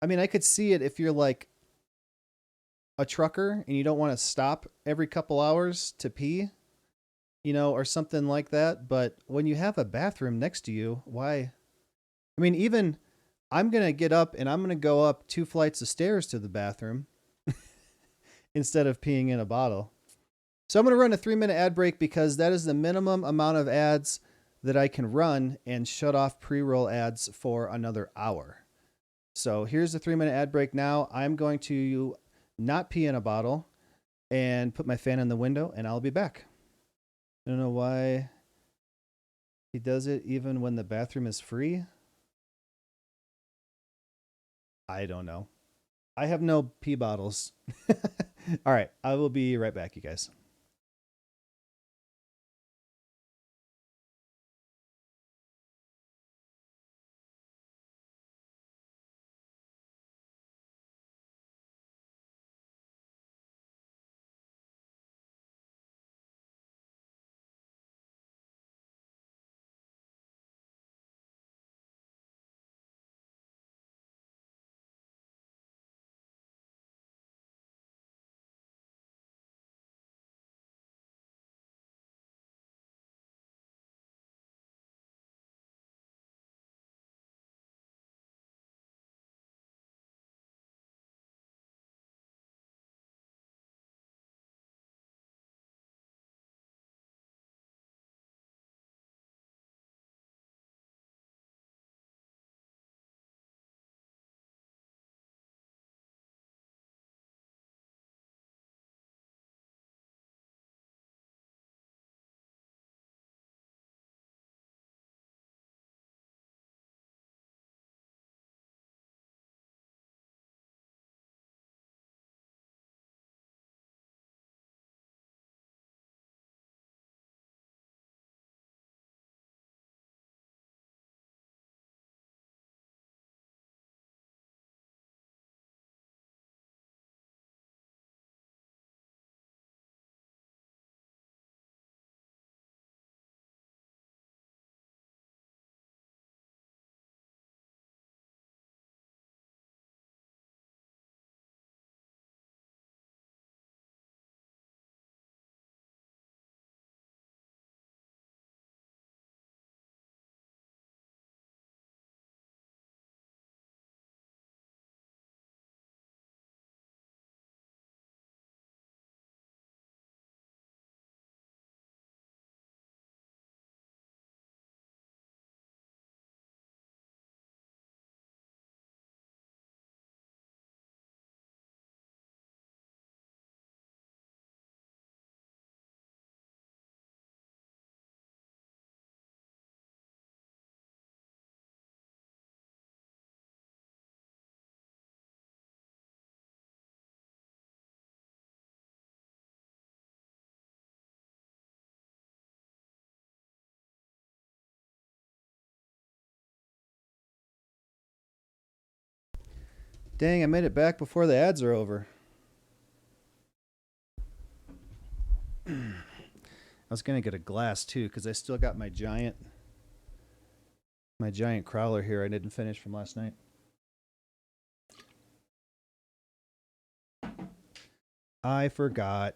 I mean, I could see it if you're like a trucker and you don't want to stop every couple hours to pee, you know, or something like that. But when you have a bathroom next to you, why? I mean, even I'm going to get up and I'm going to go up 2 flights of stairs to the bathroom instead of peeing in a bottle. So I'm going to run a 3-minute ad break because that is the minimum amount of ads that I can run and shut off pre-roll ads for another hour. So here's the 3-minute ad break now. I'm going to not pee in a bottle and put my fan in the window, and I'll be back. I don't know why he does it even when the bathroom is free. I don't know. I have no pee bottles. All right, I will be right back, you guys. Dang, I made it back before the ads are over. I was gonna get a glass too, because I still got my giant crowler here I didn't finish from last night. I forgot.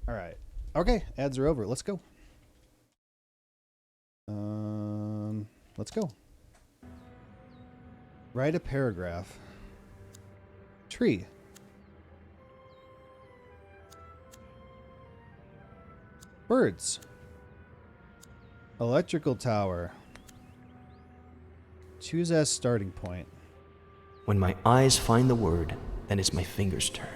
All right. Okay, ads are over. Let's go. Let's go. Write a paragraph. Tree. Birds. Electrical tower. Choose as starting point. When my eyes find the word, then it's my fingers' turn.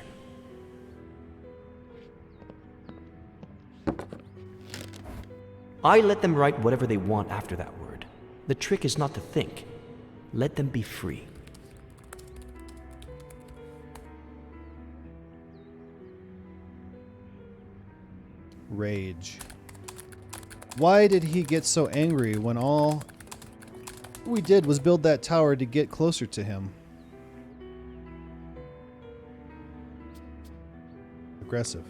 I let them write whatever they want after that word. The trick is not to think. Let them be free. Rage. Why did he get so angry when all we did was build that tower to get closer to him? Aggressive.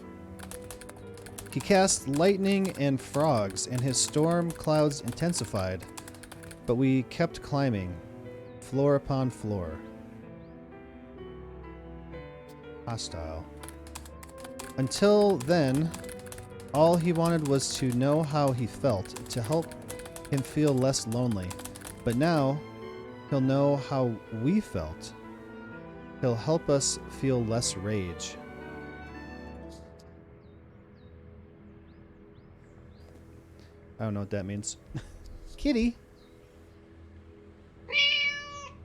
He cast lightning and frogs, and his storm clouds intensified, but we kept climbing, floor upon floor. Hostile. Until then, all he wanted was to know how he felt, to help him feel less lonely. But now, he'll know how we felt. He'll help us feel less rage. I don't know what that means. Kitty.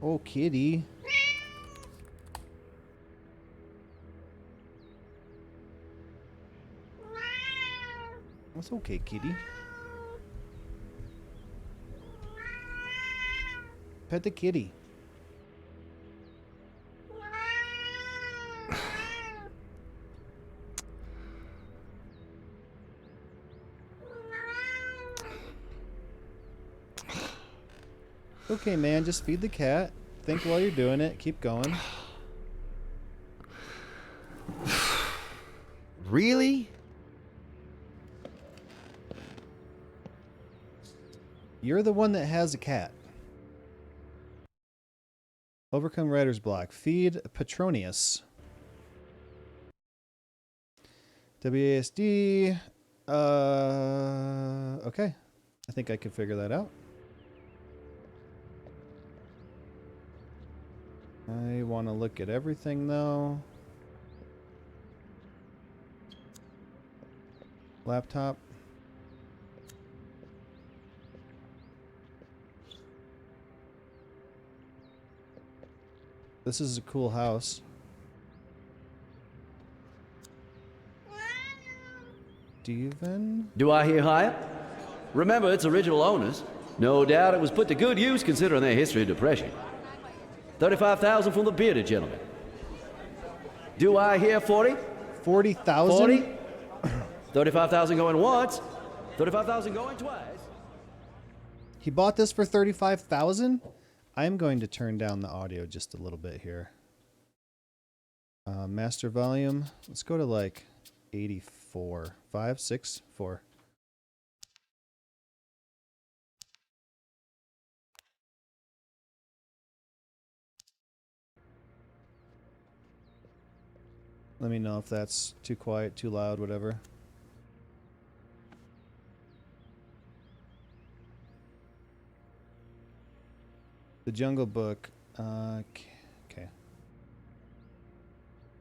Oh, kitty. It's okay, kitty. Pet the kitty. Okay, man, just feed the cat. Think while you're doing it. Keep going. Really? You're the one that has a cat. Overcome writer's block. Feed Petronius. WASD. Okay. I think I can figure that out. I want to look at everything though. Laptop. This is a cool house. Steven? Do I hear higher? Remember, it's original owners. No doubt it was put to good use considering their history of depression. 35,000 from the bearded gentleman. Do I hear 40? 40,000? 40? 35,000 going once. 35,000 going twice. He bought this for 35,000? I'm going to turn down the audio just a little bit here. Master volume. Let's go to like 84. 5, 6, 4. Let me know if that's too quiet, too loud, whatever. The Jungle Book. Okay.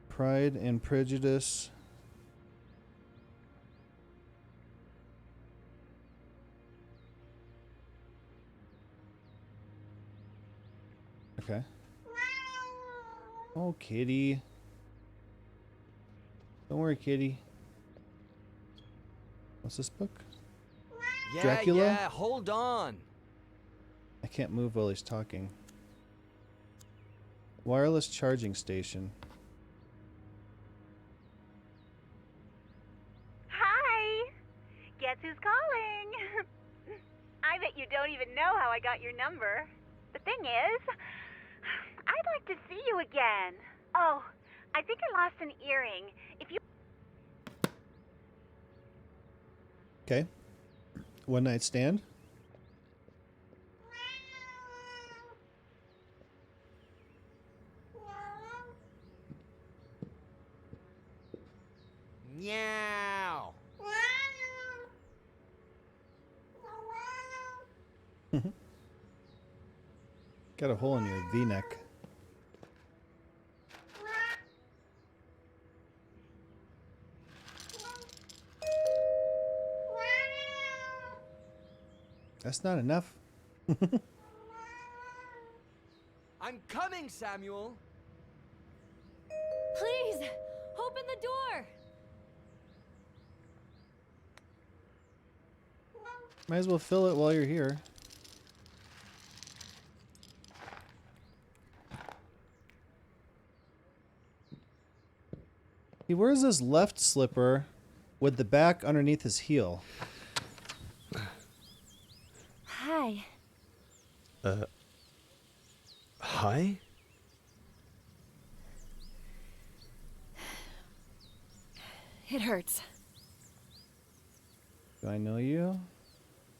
Pride and Prejudice. Okay. Oh, kitty. Don't worry, kitty. What's this book? Yeah, Dracula? yeah, hold on. I can't move while he's talking. Wireless charging station. Hi! Guess who The thing is, I'd like to see you again. Oh, I think I lost an earring. If you... Okay. One night stand. Meow. Got a hole in your V-neck. That's not enough. I'm coming, Samuel. Please, open the door. Might as well fill it while you're here. He wears his left slipper with the back underneath his heel. Hi. Hi? It hurts. Do I know you?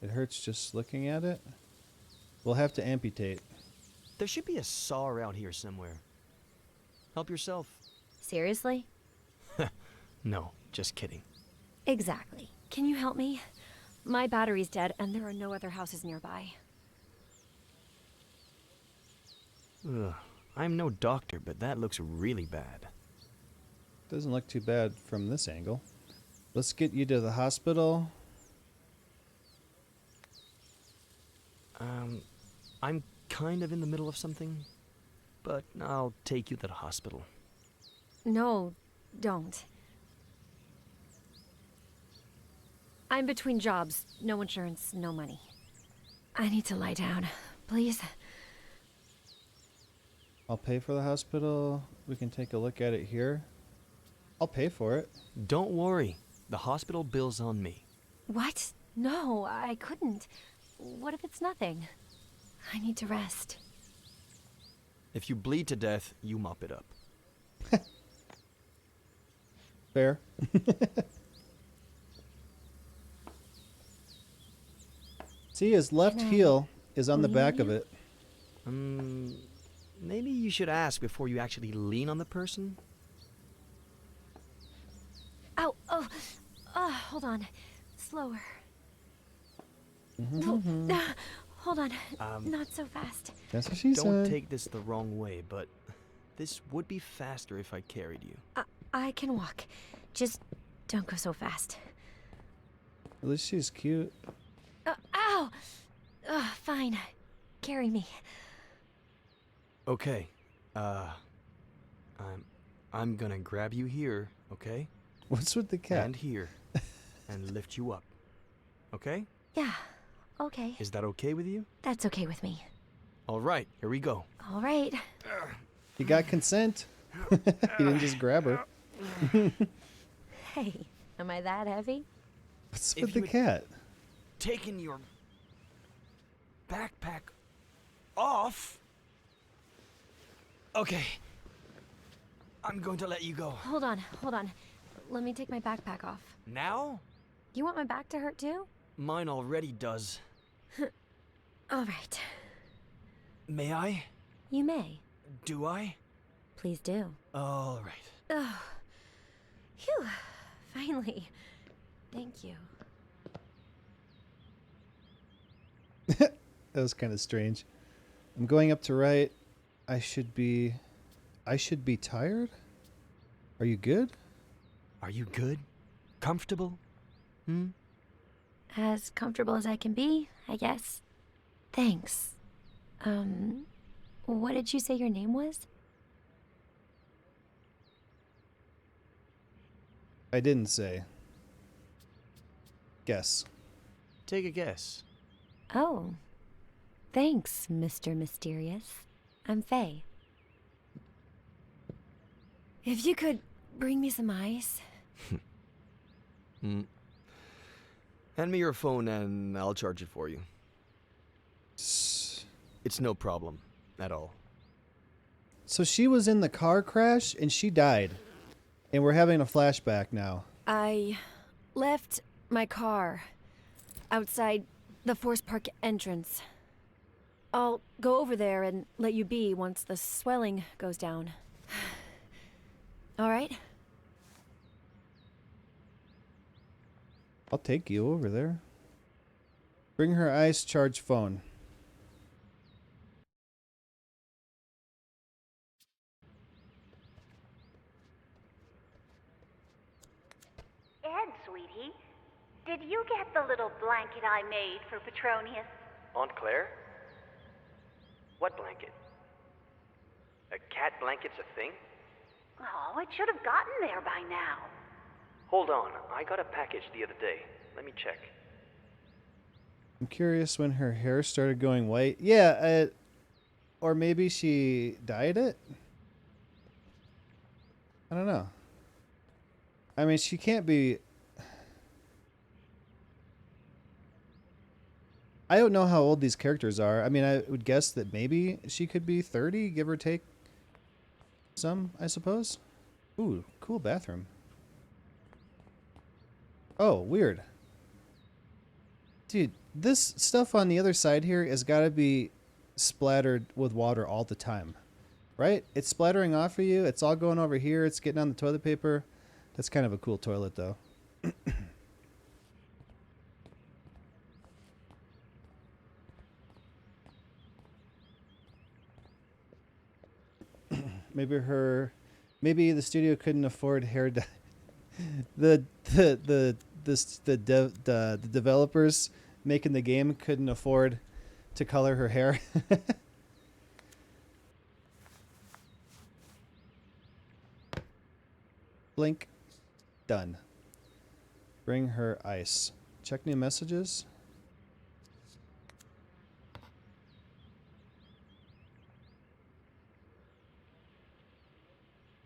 It hurts just looking at it. We'll have to amputate. There should be a saw around here somewhere. Help yourself. Seriously? No, just kidding. Exactly. Can you help me? My battery's dead and there are no other houses nearby. Ugh, I'm no doctor, but that looks really bad. Doesn't look too bad from this angle. Let's get you to the hospital. I'm kind of in the middle of something, but I'll take you to the hospital. No, don't. I'm between jobs. No insurance, no money. I need to lie down. Please? I'll pay for the hospital. We can take a look at it here. I'll pay for it. Don't worry. The hospital bill's on me. What? No, I couldn't. What if it's nothing? I need to rest. If you bleed to death, you mop it up. Fair. See, his left heel is on the back of it. Maybe you should ask before you actually lean on the person? Ow, hold on. Slower. Hold on. Not so fast. That's what she Don't said. take this the wrong way, but this would be faster if I carried you. I can walk. Just don't go so fast. At least she's cute. Ow! Fine. Carry me. Okay. I'm gonna grab you here, okay? What's with the cat? And here. And lift you up. Okay? Yeah, okay. Is that okay with you? That's okay with me. All right, here we go. All right. You got consent. You didn't just grab her. Hey, am I that heavy? What's If with the you- cat? Taking your backpack off. Okay. I'm going to let you go. Hold on. Let me take my backpack off. Now? You want my back to hurt too? Mine already does. All right. May I? You may. Do I? Please do. All right. Oh. Phew. Finally. Thank you. That was kind of strange. I'm going up to right. I should be tired? Are you good? Are you good? Comfortable? As comfortable as I can be, I guess. Thanks. What did you say your name was? I didn't say. Guess. Take a guess. Oh. Thanks, Mr. Mysterious. I'm Faye. If you could bring me some ice. Hand me your phone and I'll charge it for you. It's no problem at all. So she was in the car crash and she died. And we're having a flashback now. I left my car outside the Forest Park entrance. I'll go over there and let you be once the swelling goes down. All right? I'll take you over there. Bring her ice, charge phone. Ed, sweetie, did you get the little blanket I made for Petronius? Aunt Claire? What blanket? A cat blanket's a thing? Oh, it should have gotten there by now. Hold on, I got a package the other day. Let me check. I'm curious when her hair started going white. Yeah, or maybe she dyed it? I don't know. I mean, she can't be... I don't know how old these characters are. I mean, I would guess that maybe she could be 30, give or take some, I suppose. Ooh, cool bathroom. Oh, weird. Dude, this stuff on the other side here has got to be splattered with water all the time. Right? It's splattering off of you. It's all going over here. It's getting on the toilet paper. That's kind of a cool toilet, though. Maybe the studio couldn't afford hair dye. The developers making the game couldn't afford to color her hair. Blink. Done. Bring her ice. Check new messages.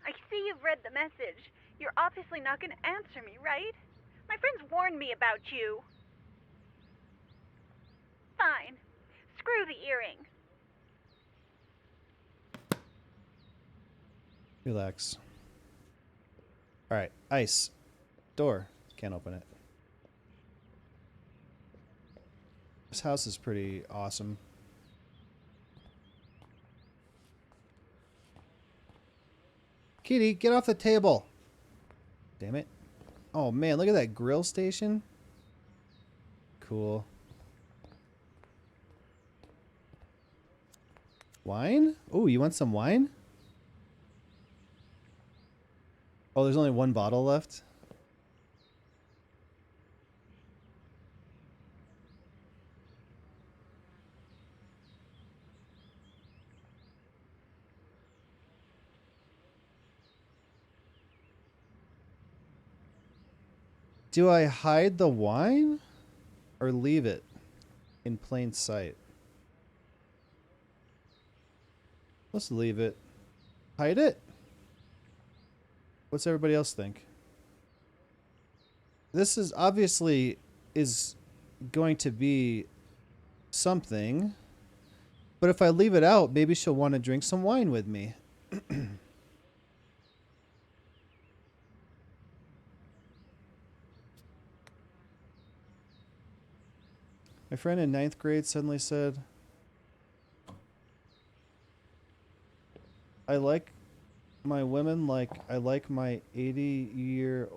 I see you've read the message. You're obviously not going to answer me, right? My friends warned me about you. Fine. Screw the earring. Relax. Alright, ice. Door. Can't open it. This house is pretty awesome. Kitty, get off the table. Damn it. Oh man, look at that grill station. Cool. Wine? Oh, you want some wine? Oh, there's only one bottle left? Do I hide the wine or leave it in plain sight? Let's leave it. Hide it? What's everybody else think? This is obviously going to be something, but if I leave it out, maybe she'll want to drink some wine with me. My friend in 9th grade suddenly said, I like my women like I like my 80 years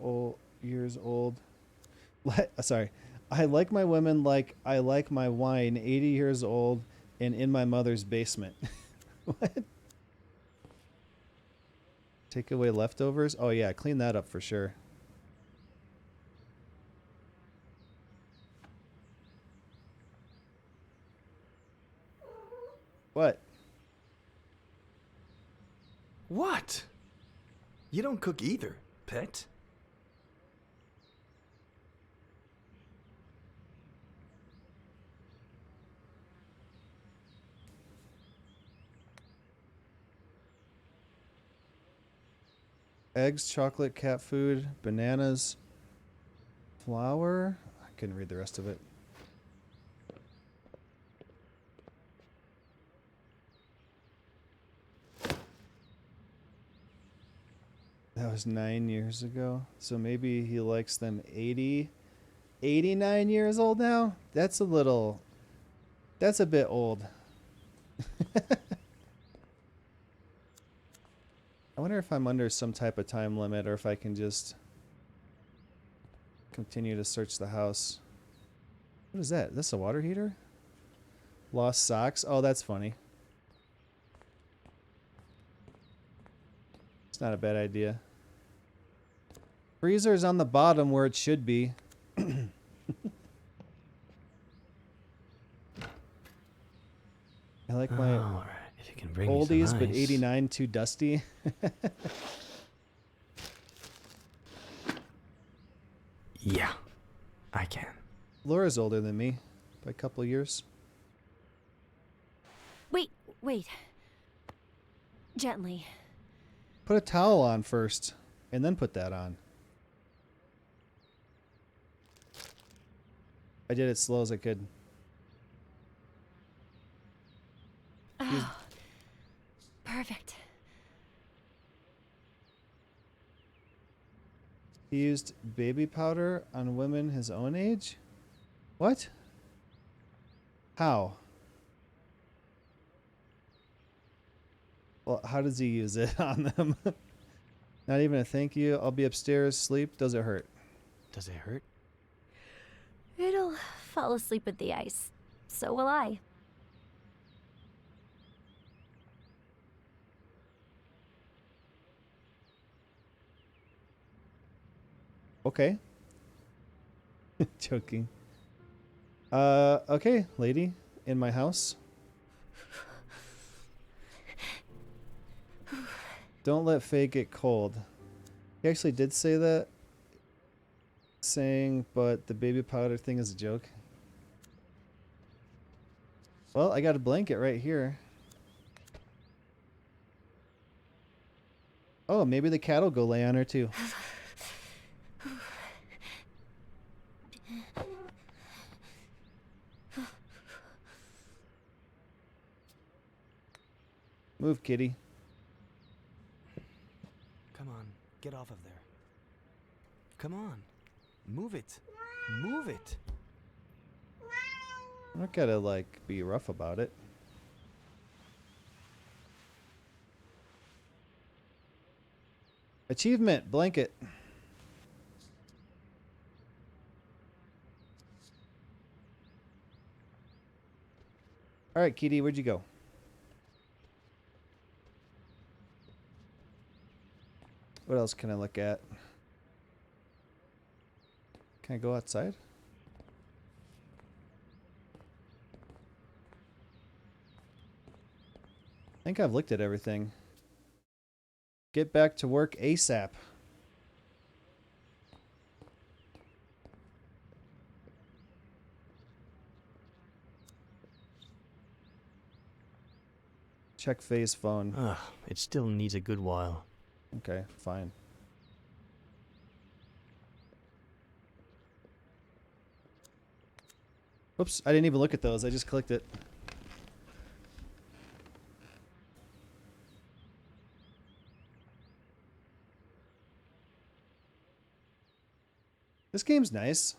old. Sorry. I like my women like I like my wine 80 years old and in my mother's basement. What? Take away leftovers? Oh yeah, clean that up for sure. What? What? You don't cook either, pet. Eggs, chocolate, cat food, bananas, flour. I couldn't read the rest of it. That was 9 years ago. So maybe he likes them 89 years old now? That's a bit old. I wonder if I'm under some type of time limit or if I can just continue to search the house. What is that? Is this a water heater? Lost socks? Oh, that's funny. It's not a bad idea. Freezer's on the bottom where it should be. I like my All right, if you can bring me oldies, some but ice. 89 too dusty. Yeah, I can. Laura's older than me by a couple of years. Wait. Gently. Put a towel on first, and then put that on. I did it slow as I could. Oh, perfect. He used baby powder on women his own age? What? How? Well, how does he use it on them? Not even a thank you. I'll be upstairs, sleep. Does it hurt? Does it hurt? It'll fall asleep with the ice. So will I. Okay. Joking. Okay, lady. In my house. Don't let Faye get cold. He actually did say that. Saying, but the baby powder thing is a joke. Well, I got a blanket right here. Oh, maybe the cat will go lay on her too. Move, kitty. Come on, get off of there. Come on, move it. Move it. I'm not gotta, like, be rough about it. Achievement, blanket. Alright, kitty, where'd you go? What else can I look at? Can I go outside? I think I've looked at everything. Get back to work ASAP. Check Faye's phone. Ugh, it still needs a good while. Okay, fine. Oops, I didn't even look at those. I just clicked it. This game's nice.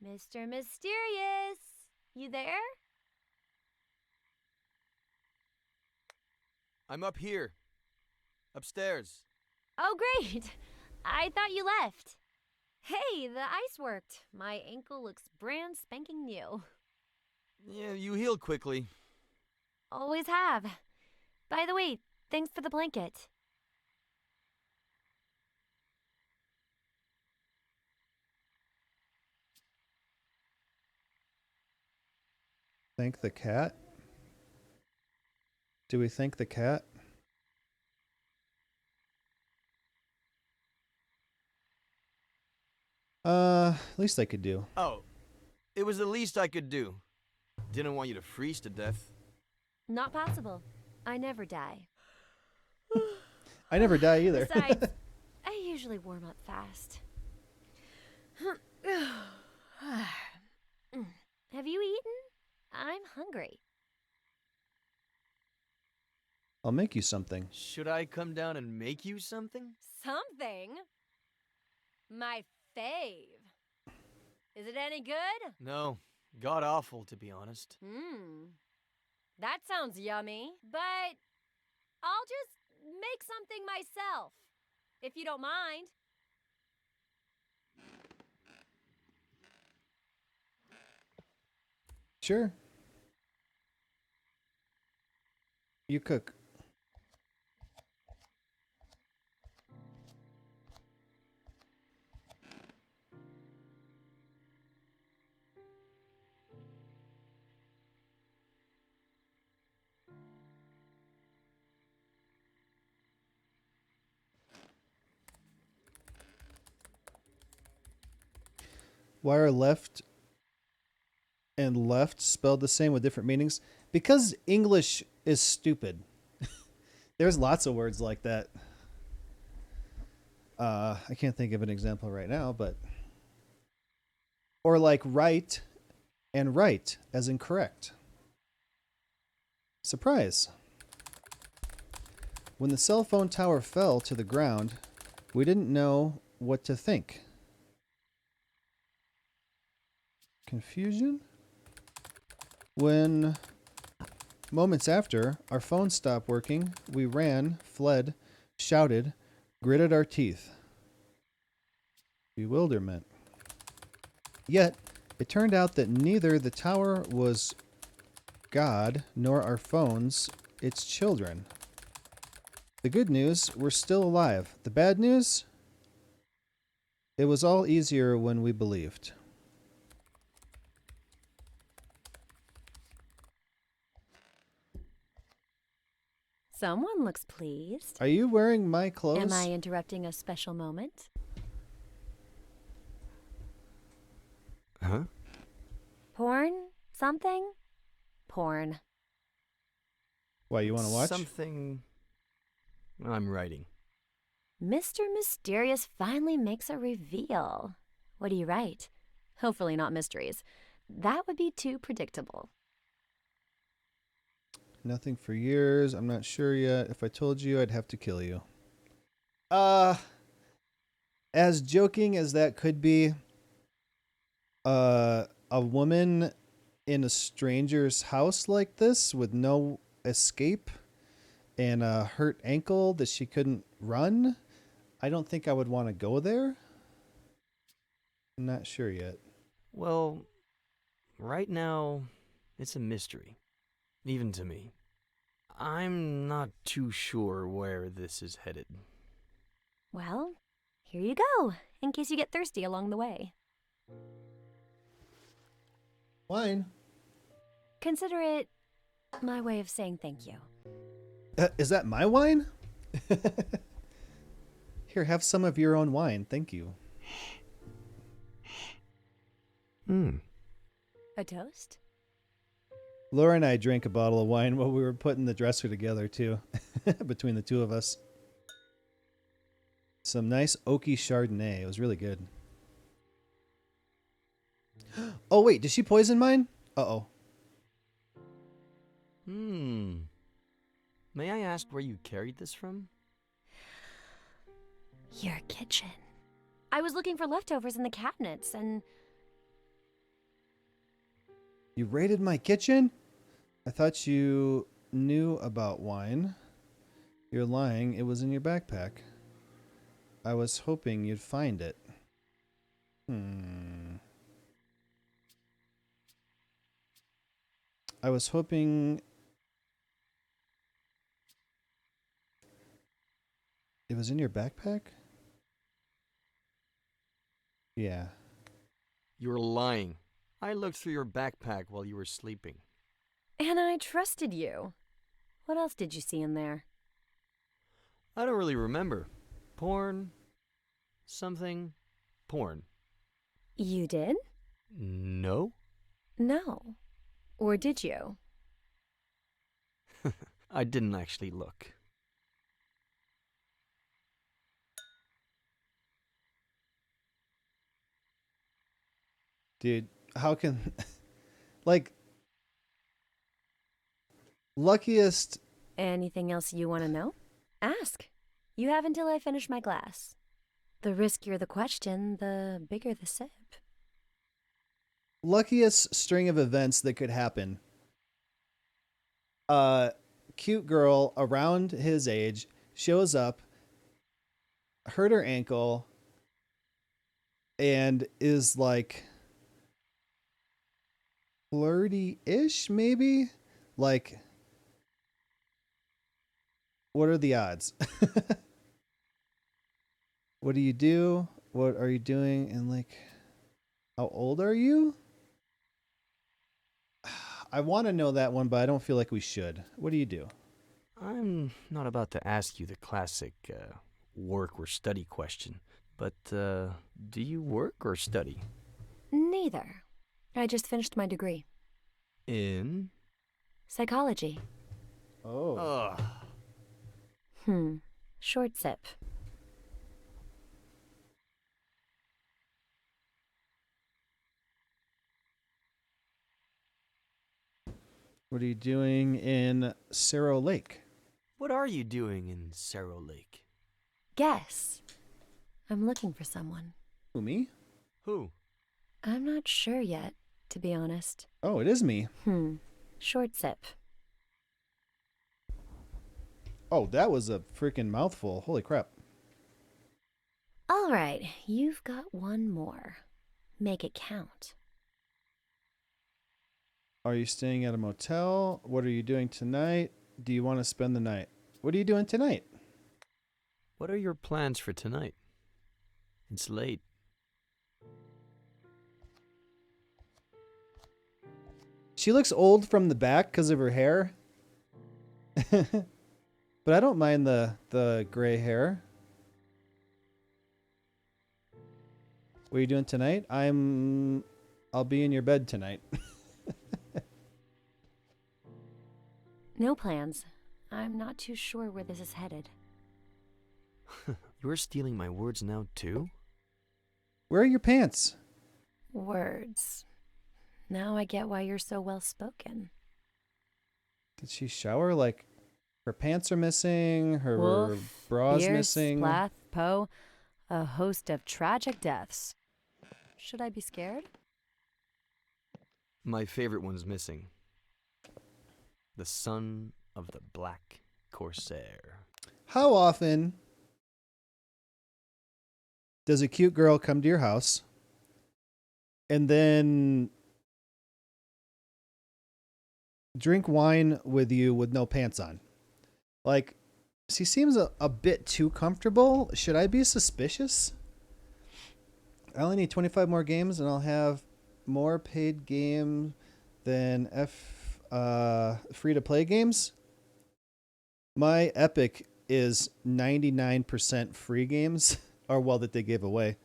Mr. Mysterious, you there? I'm up here. Upstairs. Oh, great. I thought you left. Hey, the ice worked. My ankle looks brand spanking new. Yeah, you heal quickly. Always have. By the way, thanks for the blanket. Thank the cat? Do we thank the cat? Least I could do. Oh, it was the least I could do. Didn't want you to freeze to death. Not possible. I never die. I never die either. Besides, I usually warm up fast. Have you eaten? I'm hungry. I'll make you something. Should I come down and make you something? Something? My fave. Is it any good? No. God awful, to be honest. That sounds yummy, but I'll just make something myself, if you don't mind. Sure. You cook. Why are left and left spelled the same with different meanings? Because English is stupid. There's lots of words like that. I can't think of an example right now, but... Or like right and right, as in correct. Surprise. When the cell phone tower fell to the ground, we didn't know what to think. Confusion? When moments after our phone stopped working, we ran, fled, shouted, gritted our teeth. Bewilderment. Yet, it turned out that neither the tower was God nor our phones its children. The good news, we're still alive. The bad news, it was all easier when we believed. Someone looks pleased. Are you wearing my clothes? Am I interrupting a special moment? Huh? Porn? Something? Porn. Why, you want to watch? Something I'm writing. Mr. Mysterious finally makes a reveal. What do you write? Hopefully not mysteries. That would be too predictable. Nothing for years. I'm not sure yet. If I told you, I'd have to kill you. As joking as that could be, a woman in a stranger's house like this with no escape and a hurt ankle that she couldn't run, I don't think I would want to go there. I'm not sure yet. Well, right now, it's a mystery. Even to me. I'm not too sure where this is headed. Well, here you go, in case you get thirsty along the way. Wine. Consider it my way of saying thank you. Is that my wine? Here, have some of your own wine. Thank you. A toast? Laura and I drank a bottle of wine while we were putting the dresser together, too, between the two of us. Some nice oaky Chardonnay. It was really good. Oh, wait, did she poison mine? Uh-oh. May I ask where you carried this from? Your kitchen. I was looking for leftovers in the cabinets, and... You raided my kitchen? I thought you knew about wine. You're lying. It was in your backpack. I was hoping you'd find it. I was hoping... It was in your backpack? Yeah. You're lying. I looked through your backpack while you were sleeping. And I trusted you. What else did you see in there? I don't really remember. Porn? Something? Porn. You did? No? No. Or did you? I didn't actually look. Dude, how can like luckiest Anything else you want to know? Ask. You have until I finish my glass. The riskier the question, the bigger the sip. luckiest string of events that could happen. Cute girl around his age shows up, hurt her ankle, and is like flirty-ish, maybe? Like, what are the odds? What do you do? What are you doing? And like, how old are you? I want to know that one, but I don't feel like we should. What do you do? I'm not about to ask you the classic work or study question, but do you work or study? Neither. I just finished my degree. In? Psychology. Ugh. Short sip. What are you doing in Cerro Lake? What are you doing in Cerro Lake? Guess. I'm looking for someone. Who, me? Who? I'm not sure yet, to be honest. Oh, it is me. Short sip. Oh, that was a freaking mouthful. Holy crap. All right, you've got one more. Make it count. Are you staying at a motel? What are you doing tonight? Do you want to spend the night? What are you doing tonight? What are your plans for tonight? It's late. She looks old from the back because of her hair. But I don't mind the gray hair. What are you doing tonight? I'll be in your bed tonight. No plans. I'm not too sure where this is headed. You're stealing my words now, too? Where are your pants? Words. Now I get why you're so well spoken. Did she shower? Like, her pants are missing, her Wolf, bra's Beer, missing. Splath, Poe, a host of tragic deaths. Should I be scared? My favorite one's missing. The son of the Black Corsair. How often does a cute girl come to your house and then drink wine with you with no pants on? Like, she seems a bit too comfortable. Should I be suspicious? I only need 25 more games and I'll have more paid game than free-to-play games. My Epic is 99% free games, or well, that they gave away.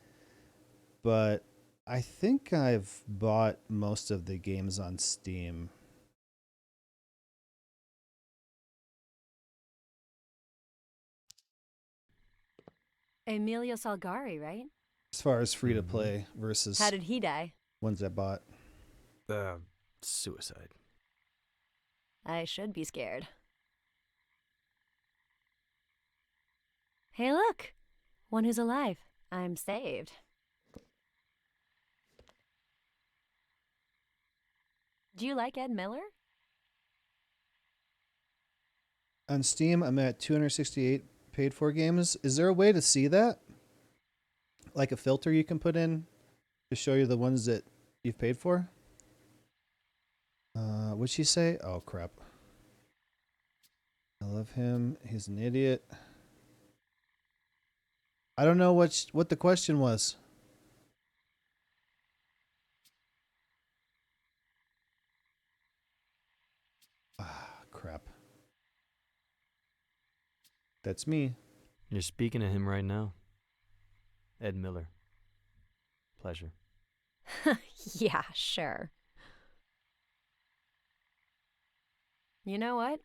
But I think I've bought most of the games on Steam. Emilio Salgari, right? As far as free-to-play versus How did he die? ones I bought. Suicide. I should be scared. Hey, look! One who's alive. I'm saved. Do you like Ed Miller? On Steam, I'm at 268 paid for games. Is there a way to see that? Like a filter you can put in to show you the ones that you've paid for? What'd she say? Oh, crap. I love him. He's an idiot. I don't know what the question was. Ah, crap. That's me. You're speaking to him right now. Ed Miller. Pleasure. Yeah, sure. You know what?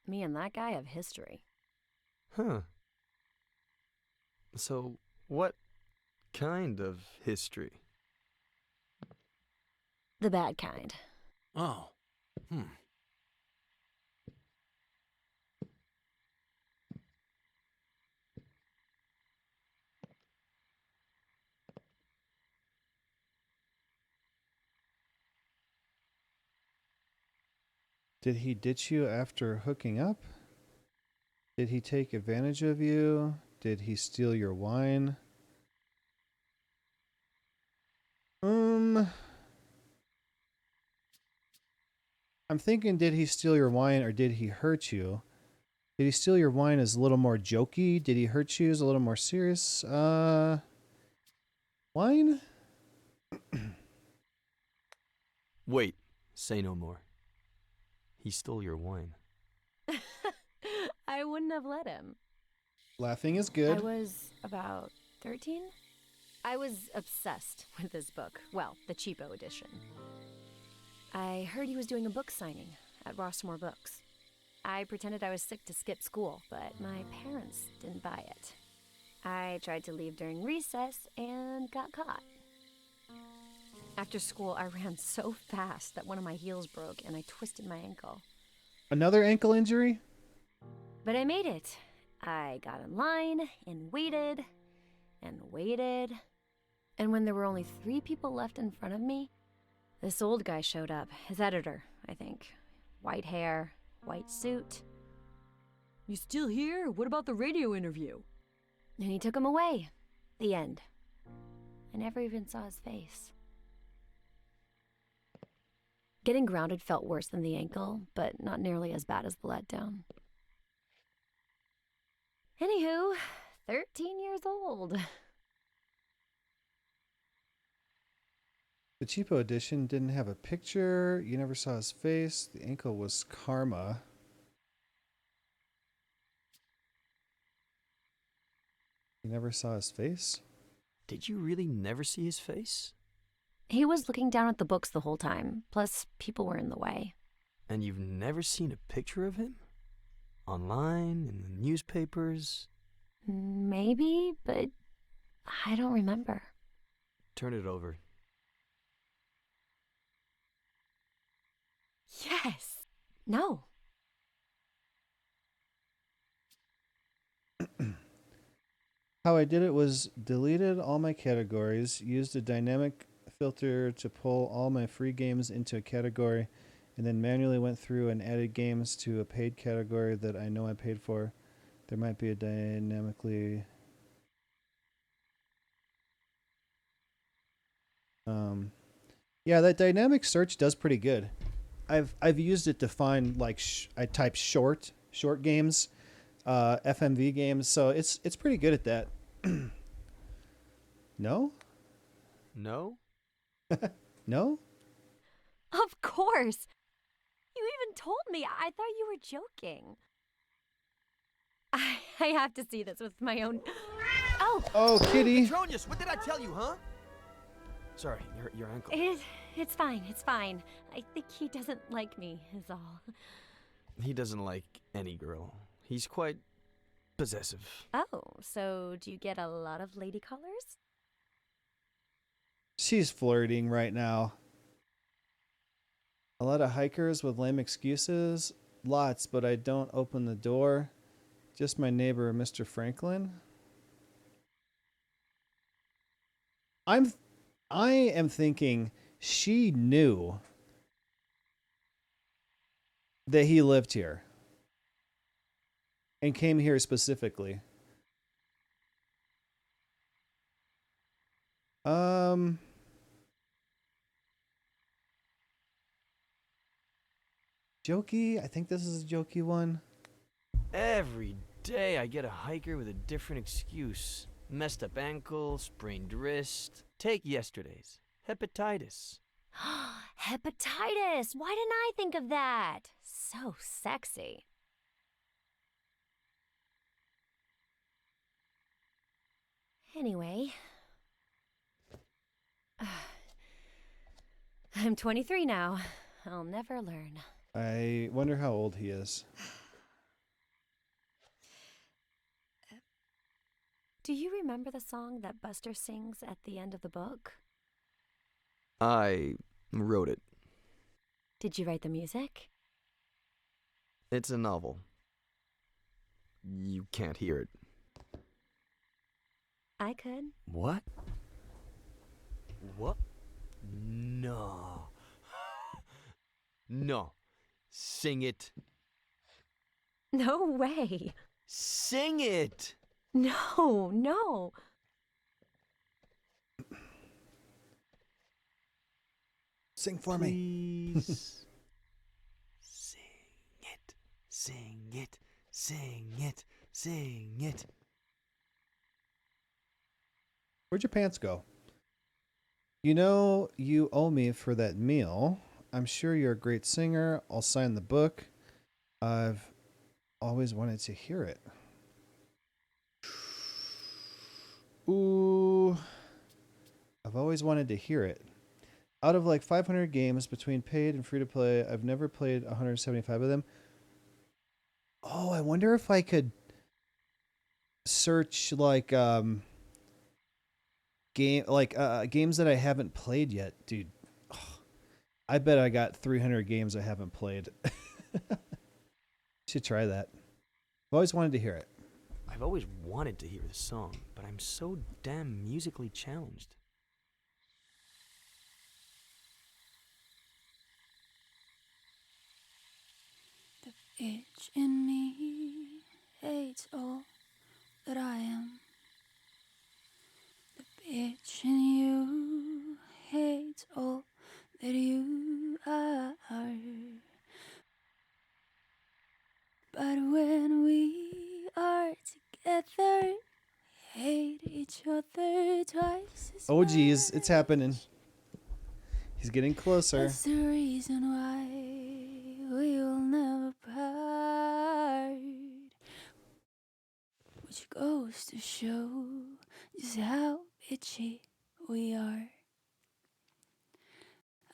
Me and that guy have history. Huh. So, what kind of history? The bad kind. Oh. Did he ditch you after hooking up? Did he take advantage of you? Did he steal your wine? I'm thinking, did he steal your wine or did he hurt you? Did he steal your wine is a little more jokey. Did he hurt you is a little more serious. Wine? Wait, say no more. He stole your wine. I wouldn't have let him. Laughing is good. I was about 13. I was obsessed with this book. Well, the cheapo edition. I heard he was doing a book signing at Rossmore Books. I pretended I was sick to skip school, but my parents didn't buy it. I tried to leave during recess and got caught. After school, I ran so fast that one of my heels broke and I twisted my ankle. Another ankle injury? But I made it. I got in line and waited and waited. And when there were only 3 people left in front of me, this old guy showed up. His editor, I think. White hair, white suit. "You still here? What about the radio interview?" And he took him away. The end. I never even saw his face. Getting grounded felt worse than the ankle, but not nearly as bad as the letdown. Anywho, 13 years old. The cheapo edition didn't have a picture. You never saw his face. The ankle was karma. You never saw his face? Did you really never see his face? He was looking down at the books the whole time, plus people were in the way. And you've never seen a picture of him? Online, in the newspapers? Maybe, but I don't remember. Turn it over. Yes. No. How I did it was deleted all my categories, used a dynamic filter to pull all my free games into a category, and then manually went through and added games to a paid category that I know I paid for. There might be a dynamically... Yeah, that dynamic search does pretty good. I've used it to find, like, I type short games, FMV games, so it's pretty good at that. No? No? No? Of course. You even told me. I thought you were joking. I have to see this with my own... Oh! Oh, kitty! Petronius, what did I tell you, huh? Sorry, your ankle. It's fine, it's fine. I think he doesn't like me, is all. He doesn't like any girl. He's quite possessive. Oh, so do you get a lot of lady callers? She's flirting right now. A lot of hikers with lame excuses. Lots, but I don't open the door. Just my neighbor, Mr. Franklin. I am thinking she knew that he lived here and came here specifically. Jokey? I think this is a jokey one. Every day I get a hiker with a different excuse. Messed up ankle, sprained wrist. Take yesterday's. Hepatitis. Hepatitis! Why didn't I think of that? So sexy. Anyway. I'm 23 now. I'll never learn. I wonder how old he is. Do you remember the song that Buster sings at the end of the book? Wrote it. Did you write the music? It's a novel. You can't hear it. I could. What? What? No. No. Sing it. No way. Sing it! No, no. Sing for me. Please. Sing it. Sing it. Sing it. Sing it. Where'd your pants go? You know you owe me for that meal. I'm sure you're a great singer. I'll sign the book. I've always wanted to hear it. Ooh. I've always wanted to hear it. Out of like 500 games between paid and free to play, I've never played 175 of them. Oh, I wonder if I could search like games that I haven't played yet, dude. Oh, I bet I got 300 games I haven't played. Should try that. I've always wanted to hear it. I've always wanted to hear the song, but I'm so damn musically challenged. The itch in me hates all that I am. The bitch in you hates all that you are. But when we are together, we hate each other twice as Oh, geez, much. it's happening. He's getting closer. That's the reason why we will never part. Which goes to show just how bitchy we are.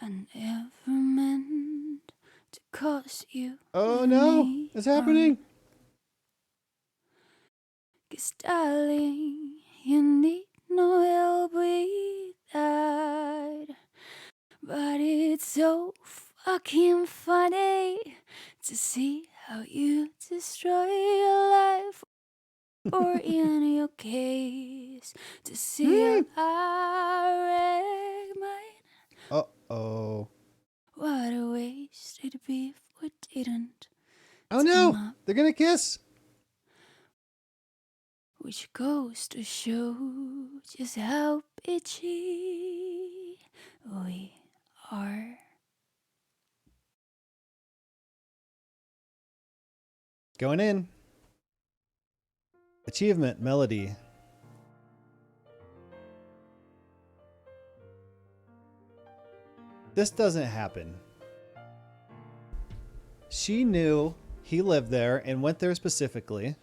I never meant to cause you Oh no, any it's harm. happening. 'Cause darling, you need no help with that. But it's so fucking funny to see how you destroy your life. Or in your case, to see how I wreck mine. Uh-oh. What a wasted beef we didn't Oh team no, up. they're gonna kiss. Which goes to show just how bitchy we are. Going in. Achievement, melody. This doesn't happen. She knew he lived there and went there specifically.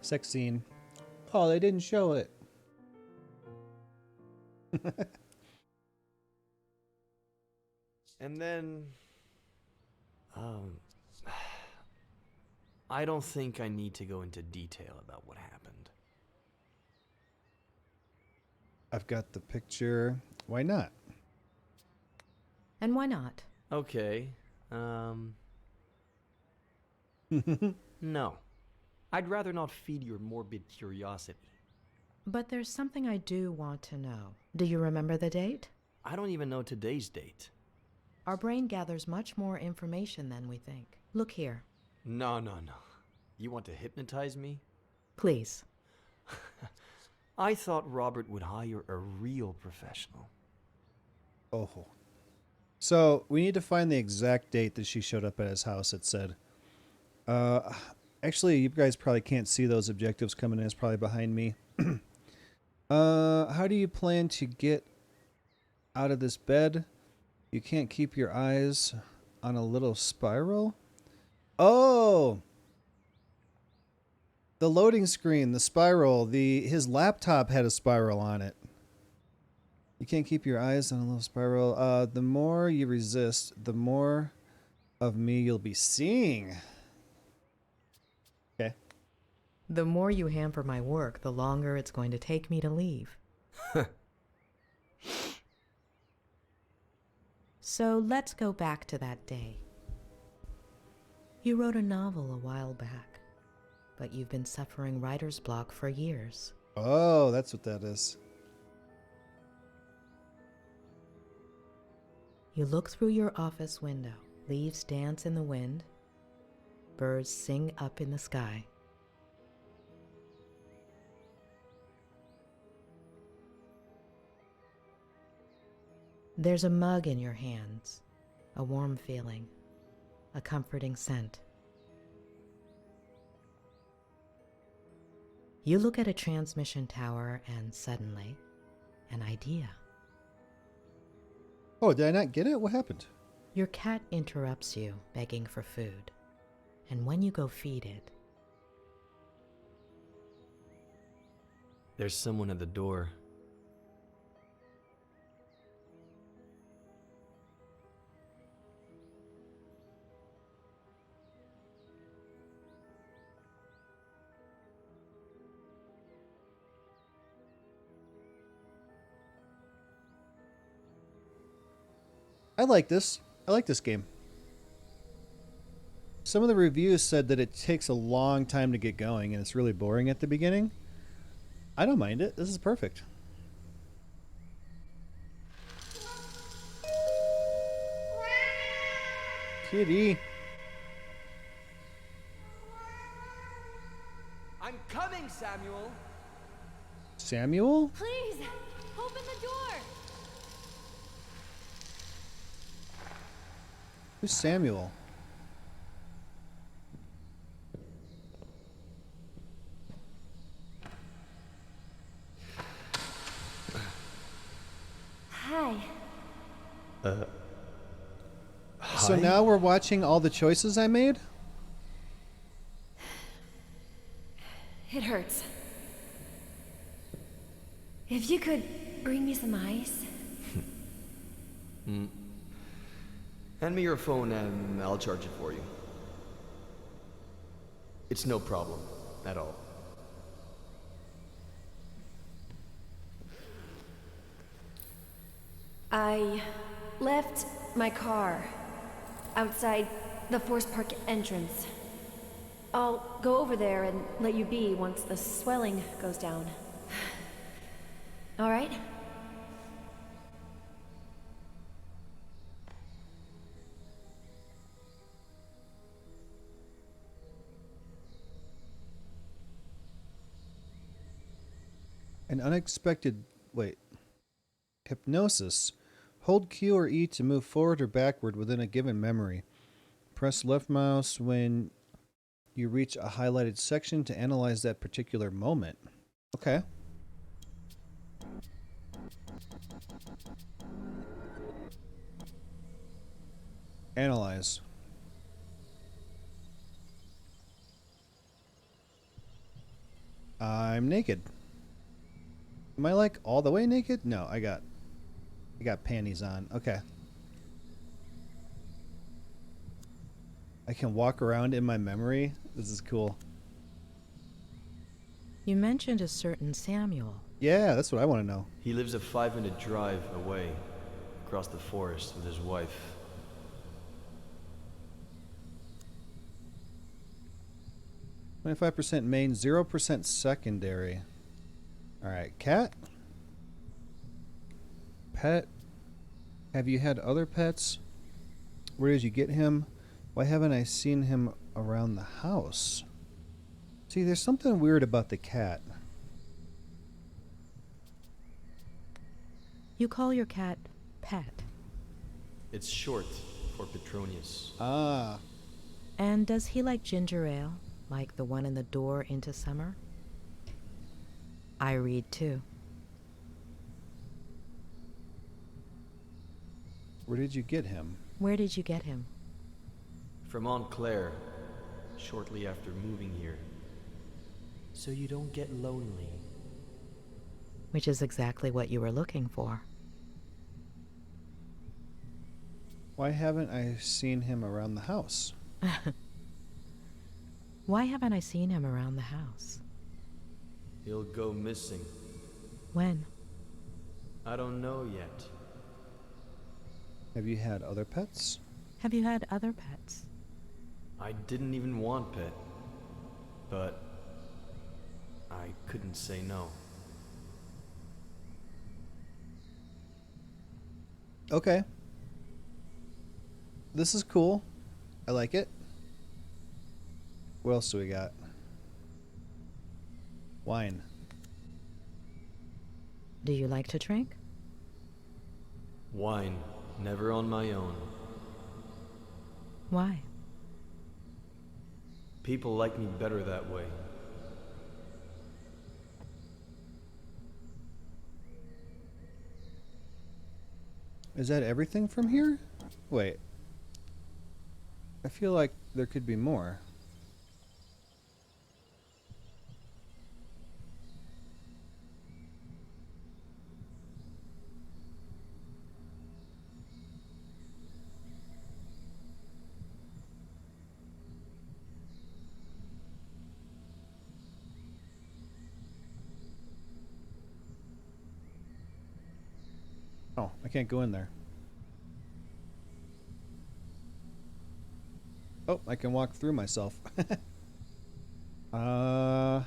Sex scene. Oh, they didn't show it. And then... I don't think I need to go into detail about what happened. I've got the picture. Why not? And why not? Okay, no. I'd rather not feed your morbid curiosity. But there's something I do want to know. Do you remember the date? I don't even know today's date. Our brain gathers much more information than we think. Look here. No. You want to hypnotize me? Please. I thought Robert would hire a real professional. Oh. So we need to find the exact date that she showed up at his house, it said. Actually, you guys probably can't see those objectives coming in. It's probably behind me. How do you plan to get out of this bed? You can't keep your eyes on a little spiral? Oh! The loading screen, the spiral, his laptop had a spiral on it. You can't keep your eyes on a little spiral. The more you resist, the more of me you'll be seeing. Okay. The more you hamper my work, the longer it's going to take me to leave. So let's go back to that day. You wrote a novel a while back, but you've been suffering writer's block for years. Oh, that's what that is. You look through your office window. Leaves dance in the wind. Birds sing up in the sky. There's a mug in your hands, a warm feeling, a comforting scent. You look at a transmission tower and suddenly, an idea. Oh, did I not get it? What happened? Your cat interrupts you, begging for food. And when you go feed it, There's someone at the door. I like this. I like this game. Some of the reviews said that it takes a long time to get going and it's really boring at the beginning. I don't mind it. This is perfect. Kitty. I'm coming, Samuel! Samuel? Please, open the door! Who's Samuel? Hi. So now we're watching all the choices I made? It hurts. If you could bring me some ice. Hand me your phone and I'll charge it for you. It's no problem at all. I left my car outside the Forest Park entrance. I'll go over there and let you be once the swelling goes down. All right? An unexpected... Wait. Hypnosis. Hold Q or E to move forward or backward within a given memory. Press left mouse when you reach a highlighted section to analyze that particular moment. Okay. Analyze. I'm naked. Am I like all the way naked? No, I got panties on. Okay. I can walk around in my memory. This is cool. you mentioned a certain Samuel. Yeah, that's what I want to know. He lives a 5-minute drive away, across the forest with his wife. %main, 0% secondary. Alright, cat? Pet? Have you had other pets? Where did you get him? Why haven't I seen him around the house? See, there's something weird about the cat. You call your cat Pet. It's short for Petronius. Ah. And does he like ginger ale, like the one in the door into summer? I read too. Where did you get him? Where did you get him? From Aunt Claire, shortly after moving here. So you don't get lonely. Which is exactly what you were looking for. Why haven't I seen him around the house? Why haven't I seen him around the house? He'll go missing. When? I don't know yet. Have you had other pets? Have you had other pets? I didn't even want Pet, but I couldn't say no. Okay. This is cool. I like it. What else do we got? Wine. Do you like to drink? Wine, never on my own. Why? People like me better that way. Is that everything from here? Wait. I feel like there could be more. Oh, I can't go in there. Oh, I can walk through myself. Alright.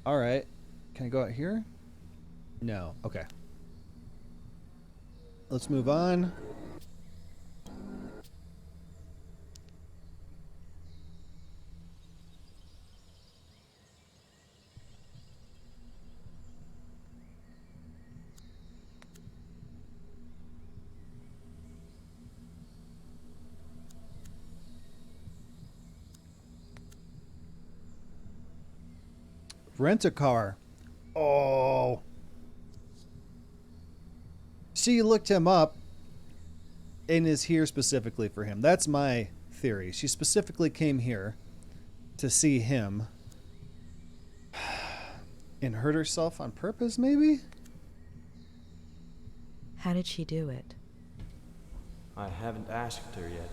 Can I go out here? No. Okay. Let's move on. Rent a car. Oh. She looked him up and is here specifically for him. That's my theory. She specifically came here to see him and hurt herself on purpose, maybe? How did she do it? I haven't asked her yet.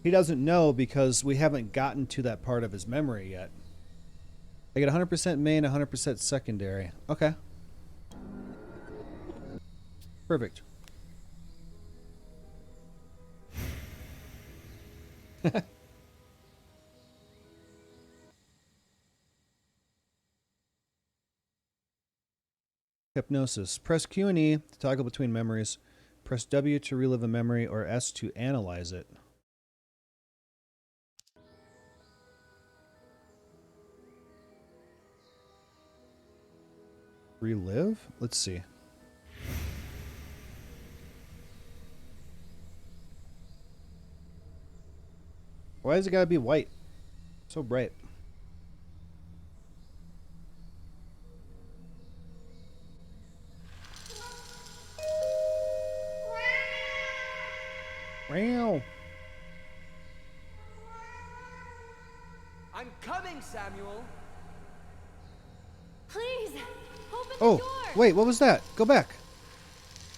He doesn't know because we haven't gotten to that part of his memory yet. I get 100% main, 100% secondary. Okay. Perfect. Hypnosis. Press Q and E to toggle between memories. Press W to relive a memory or S to analyze it. Relive? Let's see. Why does it gotta be white? So bright. Wow. I'm coming, Samuel! Please, open the Oh, door. wait, what was that? Go back.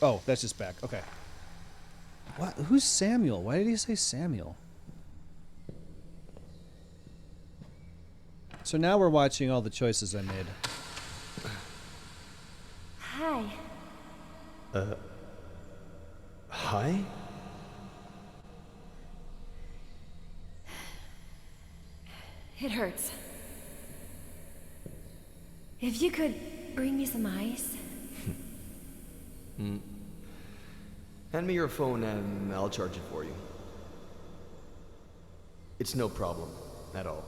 Oh, that's just back. Okay. What? Who's Samuel? Why did he say Samuel? So now we're watching all the choices I made. Hi. Hi? It hurts. If you could bring me some ice. Hand me your phone and I'll charge it for you. It's no problem at all.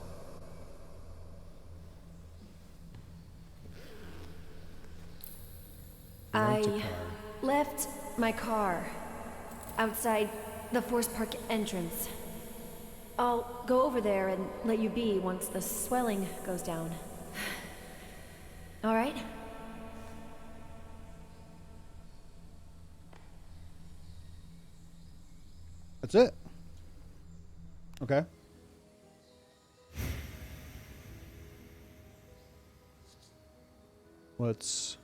I left my car outside the Forest Park entrance. I'll go over there and let you be once the swelling goes down. All right? That's it. Okay. Let's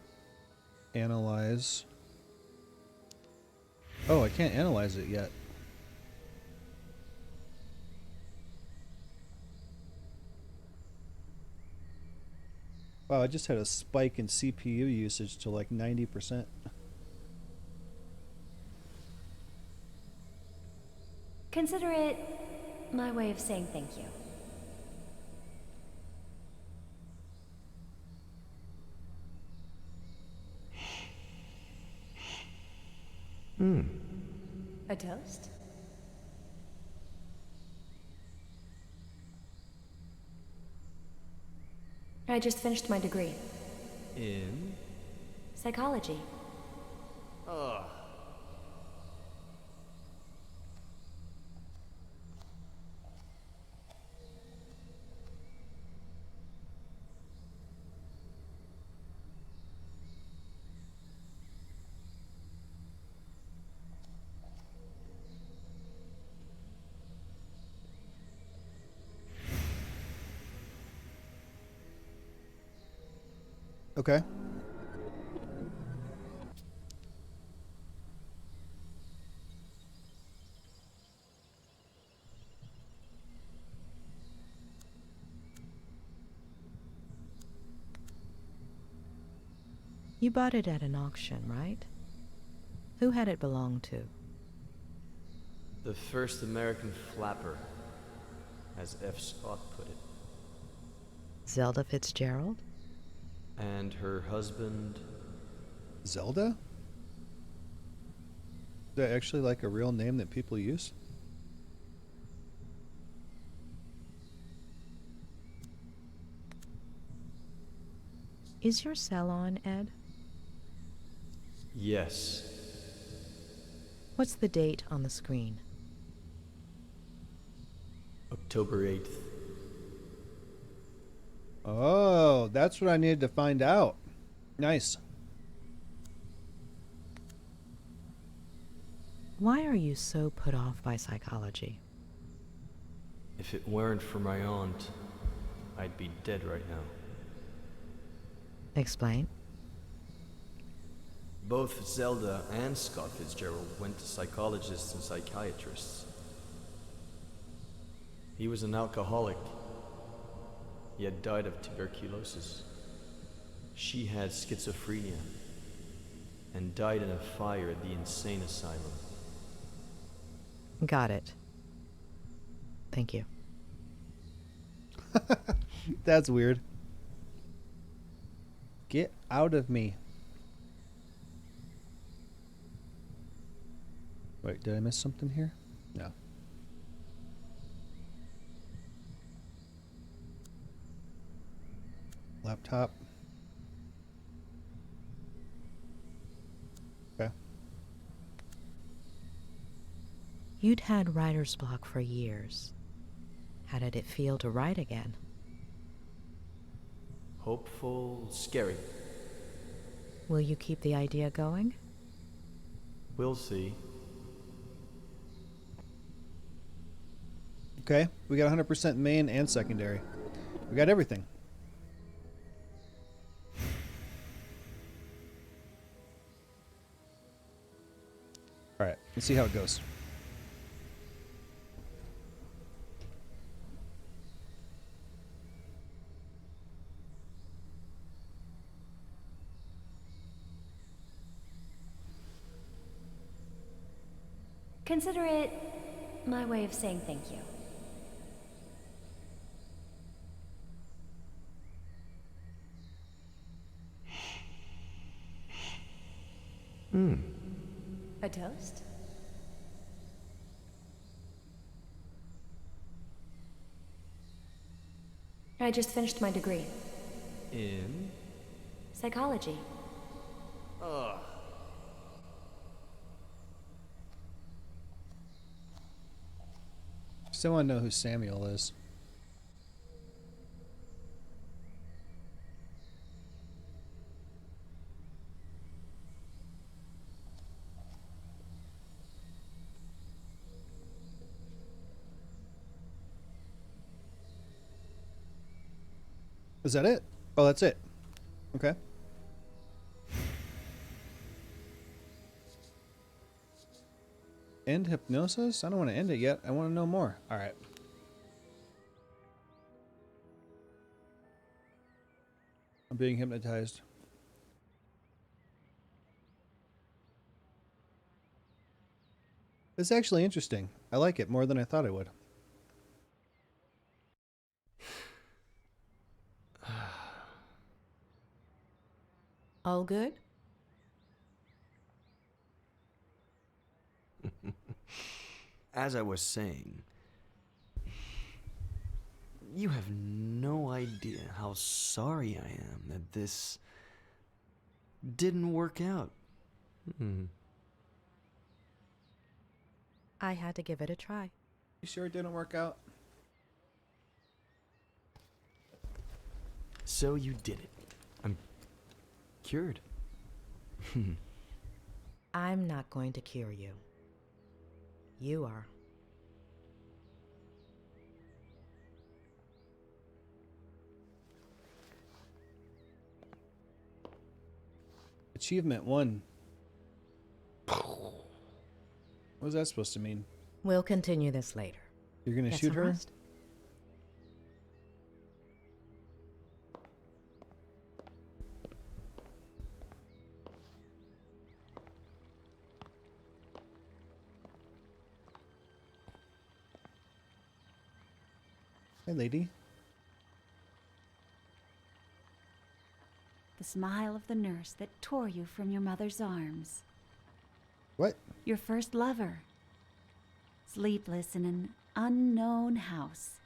analyze Oh, I can't analyze it yet. Wow, I just had a spike in CPU usage to like 90%. Consider it my way of saying thank you. A toast? I just finished my degree. In? Psychology. Okay. You bought it at an auction, right? Who had it belong to? The first American flapper, as F. Scott put it. Zelda Fitzgerald? And her husband. Zelda? Is that actually like a real name that people use? Is your cell on, Ed? Yes. What's the date on the screen? October 8th. Oh, that's what I needed to find out. Nice. Why are you so put off by psychology? If it weren't for my aunt, I'd be dead right now. Explain. Both Zelda and Scott Fitzgerald went to psychologists and psychiatrists. He was an alcoholic. He had died of tuberculosis. She had schizophrenia and died in a fire at the insane asylum. Got it. Thank you. That's weird. Get out of me. Wait, did I miss something here? No. Laptop. Okay. You'd had writer's block for years. How did it feel to write again? Hopeful, scary. Will you keep the idea going? We'll see. Okay, we got 100% main and secondary. We got everything. All right, let's see how it goes. Consider it my way of saying thank you. A toast? I just finished my degree. In? Psychology. Still want to know who Samuel is. Is that it? Oh, that's it. Okay. End hypnosis? I don't want to end it yet. I want to know more. All right. I'm being hypnotized. It's actually interesting. I like it more than I thought I would. All good? As I was saying, you have no idea how sorry I am that this didn't work out. I had to give it a try. You sure it didn't work out? So you did it. I'm cured. I'm not going to cure you. You are. Achievement 1. What was that supposed to mean? We'll continue this later. You're gonna Get shoot some her? rest. Hey, lady. The smile of the nurse that tore you from your mother's arms. What? Your first lover. Sleepless in an unknown house.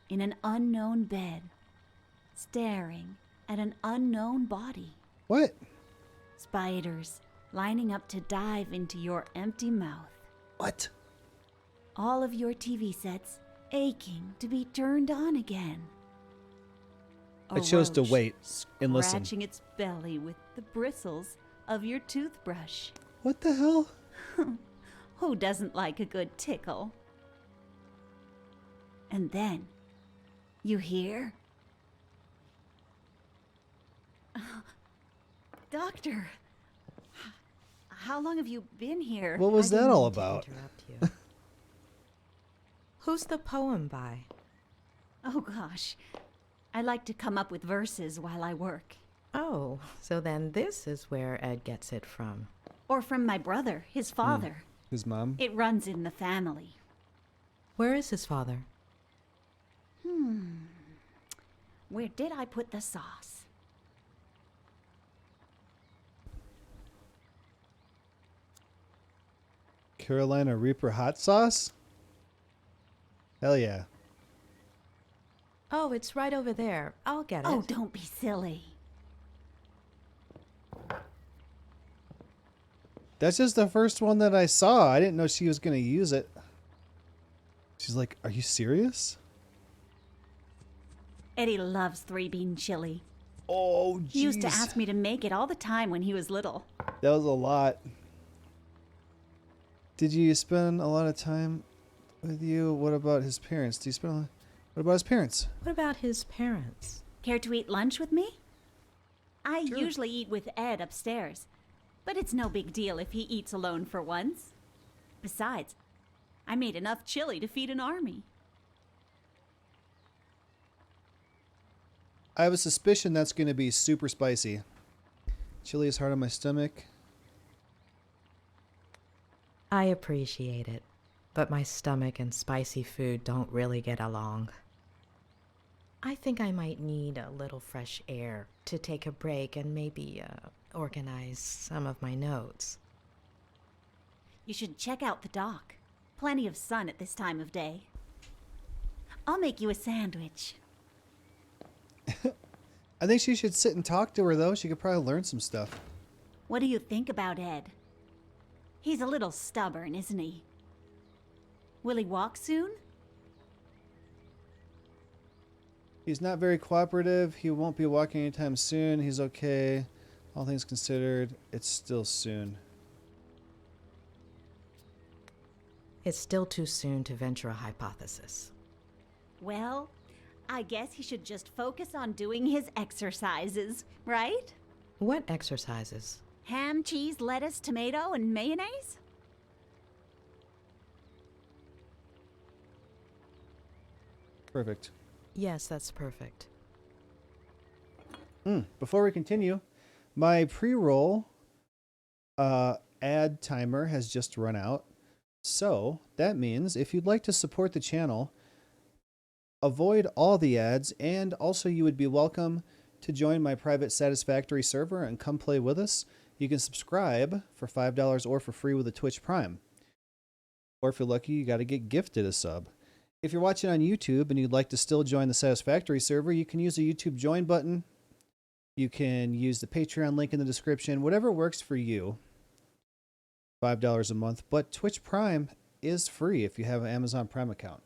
In an unknown bed. Staring at an unknown body. What? Spiders lining up to dive into your empty mouth. What? All of your TV sets aching to be turned on again. I chose to roach wait and listen. Scratching its belly with the bristles of your toothbrush. What the hell? Who doesn't like a good tickle? And then, you hear? Doctor, how long have you been here? What was I that didn't all mean to about? interrupt you. Who's the poem by? Oh gosh, I like to come up with verses while I work. Oh, so then this is where Ed gets it from. Or from my brother, his father. His mom? It runs in the family. Where is his father? Where did I put the sauce? Carolina Reaper hot sauce? Hell yeah. Oh, it's right over there. I'll get it. Oh, don't be silly. That's just the first one that I saw. I didn't know she was going to use it. She's like, are you serious? Eddie loves 3-bean chili. Oh, jeez. He used to ask me to make it all the time when he was little. That was a lot. Did you spend a lot of time with you? What about his parents? Do you spend a lot... What about his parents? What about his parents? Care to eat lunch with me? I usually eat with Ed upstairs, but it's no big deal if he eats alone for once. Besides, I made enough chili to feed an army. I have a suspicion that's going to be super spicy. Chili is hard on my stomach. I appreciate it, but my stomach and spicy food don't really get along. I think I might need a little fresh air to take a break and maybe organize some of my notes. You should check out the dock. Plenty of sun at this time of day. I'll make you a sandwich. I think she should sit and talk to her, though. She could probably learn some stuff. What do you think about Ed? He's a little stubborn, isn't he? Will he walk soon? He's not very cooperative. He won't be walking anytime soon. He's okay. All things considered, it's still soon. It's still too soon to venture a hypothesis. Well, I guess he should just focus on doing his exercises, right? What exercises? Ham, cheese, lettuce, tomato, and mayonnaise? Perfect. Yes, that's perfect. Before we continue, my pre-roll ad timer has just run out. So that means if you'd like to support the channel, avoid all the ads, and also you would be welcome to join my private Satisfactory server and come play with us. You can subscribe for $5 or for free with a Twitch Prime. Or if you're lucky, you got to get gifted a sub. If you're watching on YouTube and you'd like to still join the Satisfactory server, you can use the YouTube join button. You can use the Patreon link in the description, whatever works for you. $5 a month, but Twitch Prime is free if you have an Amazon Prime account.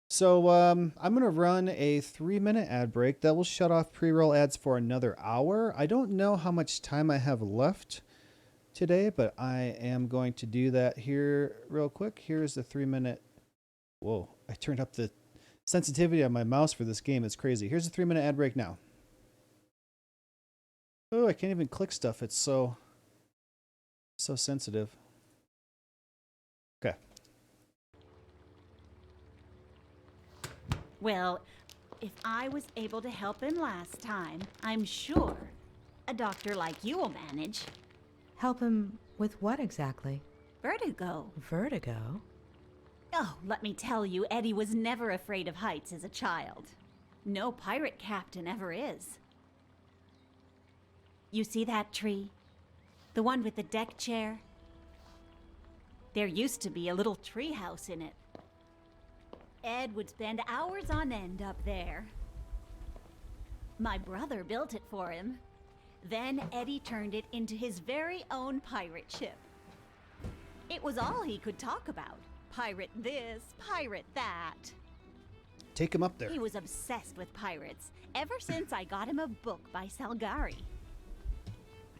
So I'm going to run a 3-minute ad break. That will shut off pre-roll ads for another hour. I don't know how much time I have left today, but I am going to do that here real quick. Here's the 3-minute. Whoa, I turned up the sensitivity on my mouse for this game. It's crazy. Here's a 3-minute ad break now. Oh, I can't even click stuff. It's so sensitive. Okay. Well, if I was able to help him last time, I'm sure a doctor like you will manage. Help him with what exactly? Vertigo. Vertigo? Oh, let me tell you, Eddie was never afraid of heights as a child. No pirate captain ever is. You see that tree? The one with the deck chair? There used to be a little tree house in it. Ed would spend hours on end up there. My brother built it for him. Then Eddie turned it into his very own pirate ship. It was all he could talk about. Pirate this, pirate that. Take him up there. He was obsessed with pirates ever since I got him a book by Salgari.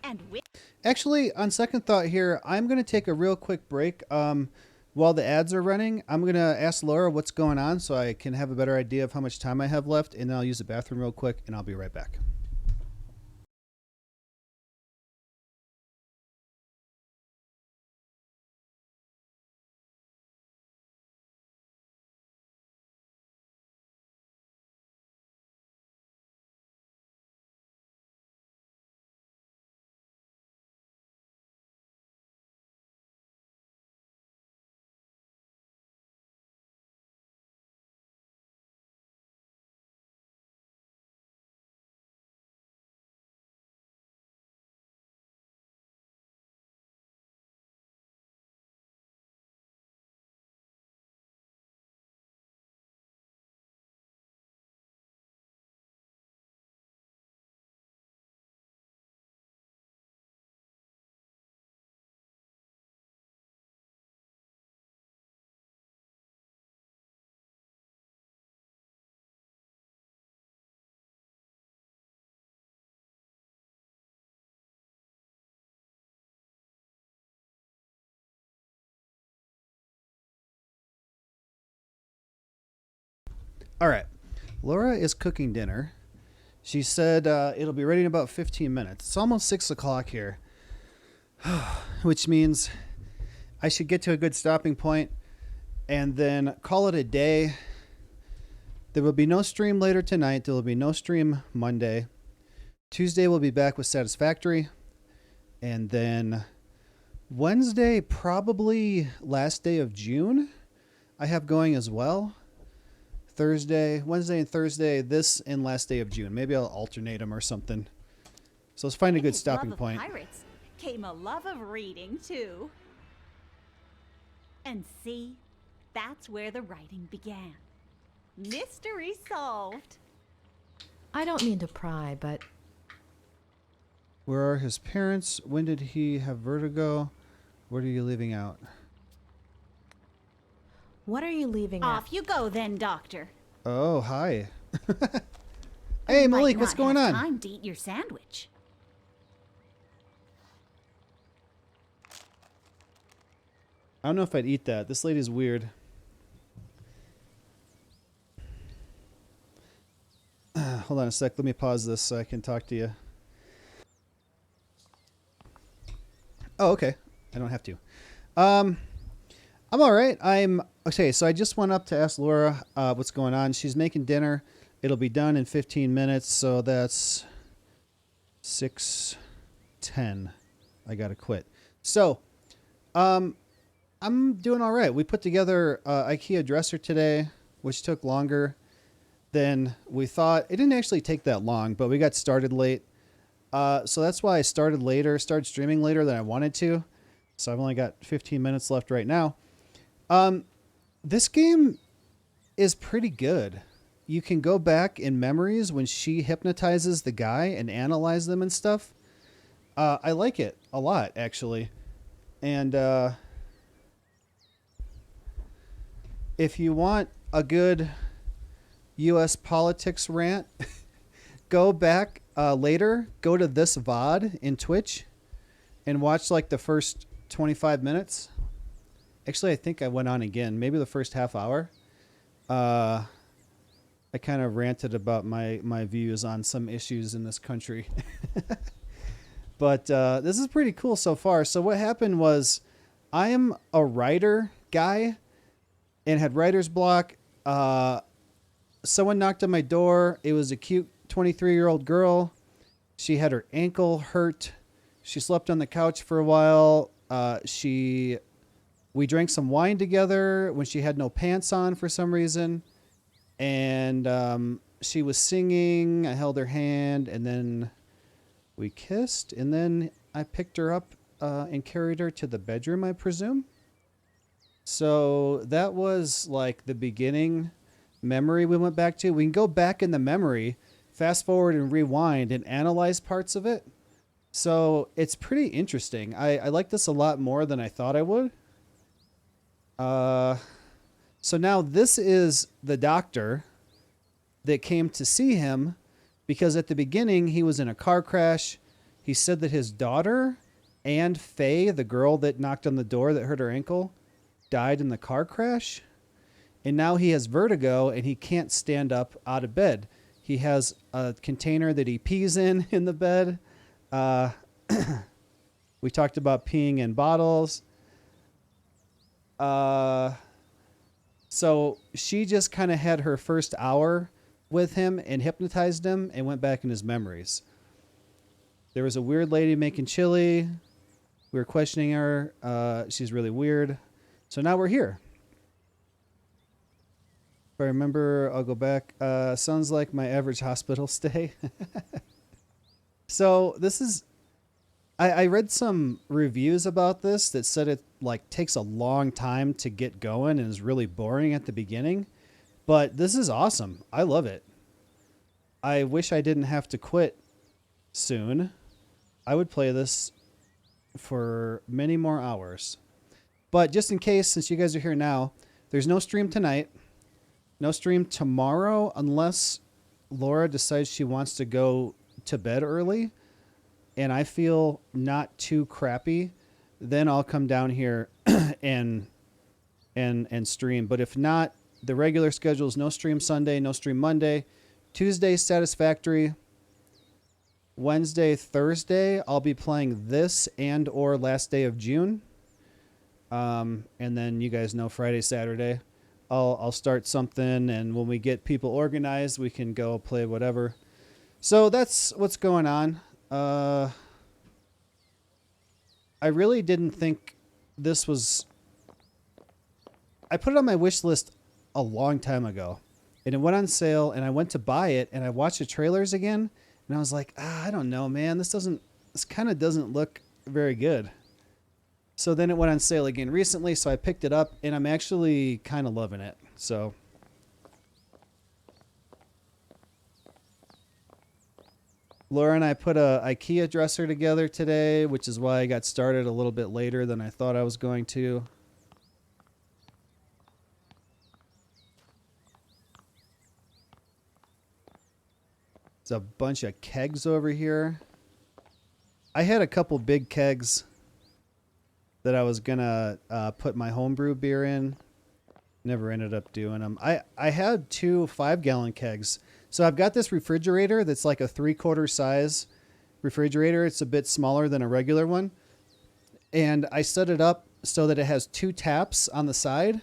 And with Actually, on second thought here, I'm going to take a real quick break. While the ads are running, I'm going to ask Laura what's going on so I can have a better idea of how much time I have left, and then I'll use the bathroom real quick, and I'll be right back. All right. Laura is cooking dinner. She said it'll be ready in about 15 minutes. It's almost 6 o'clock here, which means I should get to a good stopping point and then call it a day. There will be no stream later tonight. There will be no stream Monday. Tuesday we'll be back with Satisfactory. And then Wednesday, probably last day of June, I have going as well. Wednesday and Thursday, this and last day of June. Maybe I'll alternate them or something. So let's find a good stopping point. With pirates came a love of reading too. And see, that's where the writing began. Mystery solved. I don't mean to pry, but Where are his parents? When did he have vertigo? What are you leaving out? what are you leaving out? Off you go then, Doctor. Oh, hi. Hey, Malik, what's going on? Time to eat your sandwich. I don't know if I'd eat that. This lady's weird. Hold on a sec. Let me pause this so I can talk to you. Oh, okay. I don't have to. I'm all right. I'm Okay, so I just went up to ask Laura what's going on. She's making dinner. It'll be done in 15 minutes, so that's 6:10. I gotta quit. So, I'm doing all right. We put together IKEA dresser today, which took longer than we thought. It didn't actually take that long, but we got started late. So that's why I started streaming later than I wanted to. So I've only got 15 minutes left right now. This game is pretty good. You can go back in memories when she hypnotizes the guy and analyze them and stuff. I like it a lot, actually. And if you want a good U.S. politics rant, go back later, go to this VOD in Twitch and watch like the first 25 minutes. Actually, I think I went on again, maybe the first half hour. I kind of ranted about my views on some issues in this country. But this is pretty cool so far. So what happened was I am a writer guy and had writer's block. Someone knocked on my door. It was a cute 23-year-old girl. She had her ankle hurt. She slept on the couch for a while. We drank some wine together when she had no pants on for some reason. And she was singing. I held her hand, and then we kissed. And then I picked her up and carried her to the bedroom, I presume. So that was like the beginning memory we went back to. We can go back in the memory, fast forward and rewind and analyze parts of it. So it's pretty interesting. I like this a lot more than I thought I would. So now this is the doctor that came to see him because at the beginning he was in a car crash. He said that his daughter and Faye, the girl that knocked on the door that hurt her ankle, died in the car crash. And now he has vertigo and he can't stand up out of bed. He has a container that he pees in the bed. We talked about peeing in bottles. So she just kind of had her first hour with him and hypnotized him and went back in his memories. There was a weird lady making chili. We were questioning her. She's really weird. So now we're here. If I remember, I'll go back. Sounds like my average hospital stay. So this is... I read some reviews about this that said it like takes a long time to get going and is really boring at the beginning. But this is awesome. I love it. I wish I didn't have to quit soon. I would play this for many more hours. But just in case, since you guys are here now, there's no stream tonight. No stream tomorrow unless Laura decides she wants to go to bed early and I feel not too crappy, then I'll come down here and stream. But if not, the regular schedule is no stream Sunday, no stream Monday. Tuesday, Satisfactory. Wednesday, Thursday, I'll be playing this and or Last Day of June. And then you guys know Friday, Saturday, I'll start something, and when we get people organized, we can go play whatever. So that's what's going on. I really didn't think this was... I put it on my wish list a long time ago, and it went on sale, and I went to buy it, and I watched the trailers again, and I was like, I don't know, man, this kind of doesn't look very good. So then it went on sale again recently, so I picked it up, and I'm actually kind of loving it. So Laura and I put a IKEA dresser together today, which is why I got started a little bit later than I thought I was going to. There's a bunch of kegs over here. I had a couple big kegs that I was gonna put my homebrew beer in. Never ended up doing them. I had 2 5-gallon kegs. So I've got this refrigerator that's like a 3/4 size refrigerator. It's a bit smaller than a regular one. And I set it up so that it has 2 taps on the side.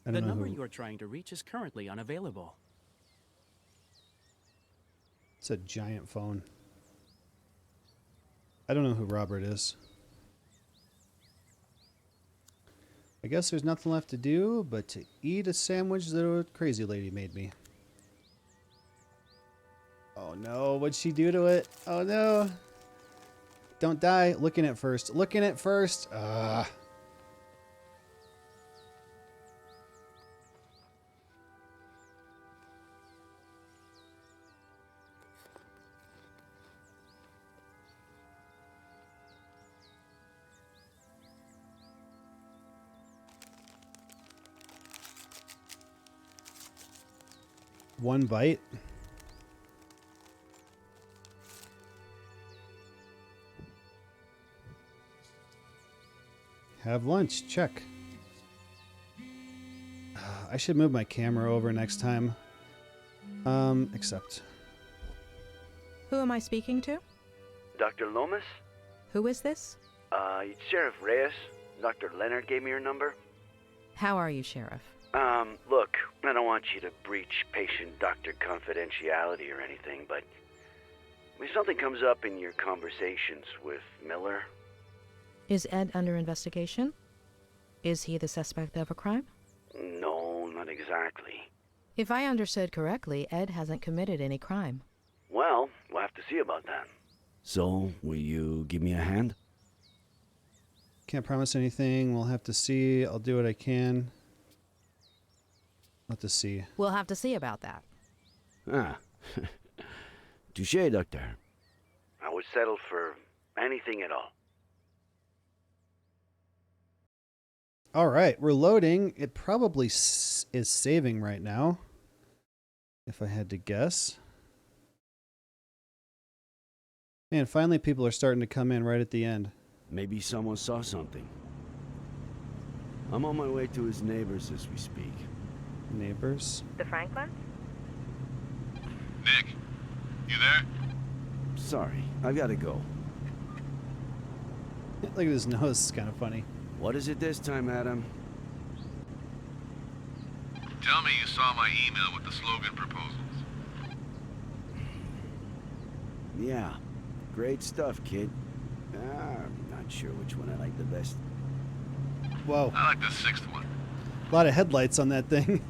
I The don't know number who. you are trying to reach is currently unavailable. It's a giant phone. I don't know who Robert is. I guess there's nothing left to do but to eat a sandwich that a crazy lady made me. Oh no, what'd she do to it? Oh no. Don't die. Looking at first. Looking at first. One bite. Have lunch. Check. I should move my camera over next time. Accept. Who am I speaking to? Dr. Lomas? Who is this? It's Sheriff Reyes. Dr. Leonard gave me your number. How are you, Sheriff? Look, I don't want you to breach patient-doctor confidentiality or anything, but if something comes up in your conversations with Miller... Is Ed under investigation? Is he the suspect of a crime? No, not exactly. If I understood correctly, Ed hasn't committed any crime. Well, we'll have to see about that. So, will you give me a hand? Can't promise anything. We'll have to see. I'll do what I can. We'll have to see. We'll have to see about that. Ah. Touché, Doctor. I would settle for anything at all. All right, we're loading. It probably is saving right now, if I had to guess. Man, finally people are starting to come in right at the end. Maybe someone saw something. I'm on my way to his neighbors as we speak. Neighbors? The Franklins? Nick, you there? Sorry, I've got to go. Look at his nose, it's kind of funny. What is it this time, Adam? Tell me you saw my email with the slogan proposals. Yeah, great stuff, kid. I'm not sure which one I like the best. Whoa. I like the sixth one. A lot of headlights on that thing.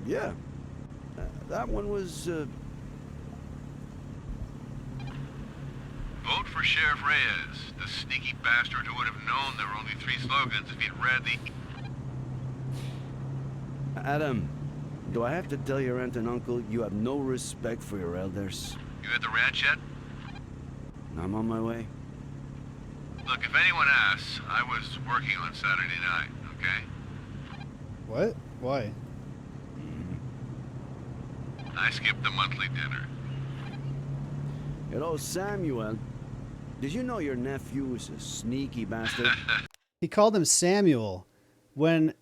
Yeah. That one was, Vote for Sheriff Reyes, the sneaky bastard who would have known there were only 3 slogans if he'd read the... Adam, do I have to tell your aunt and uncle you have no respect for your elders? You at the ranch yet? I'm on my way. Look, if anyone asks, I was working on Saturday night, okay? What? Why? I skipped the monthly dinner. Hello, Samuel. Did you know your nephew is a sneaky bastard? He called him Samuel. When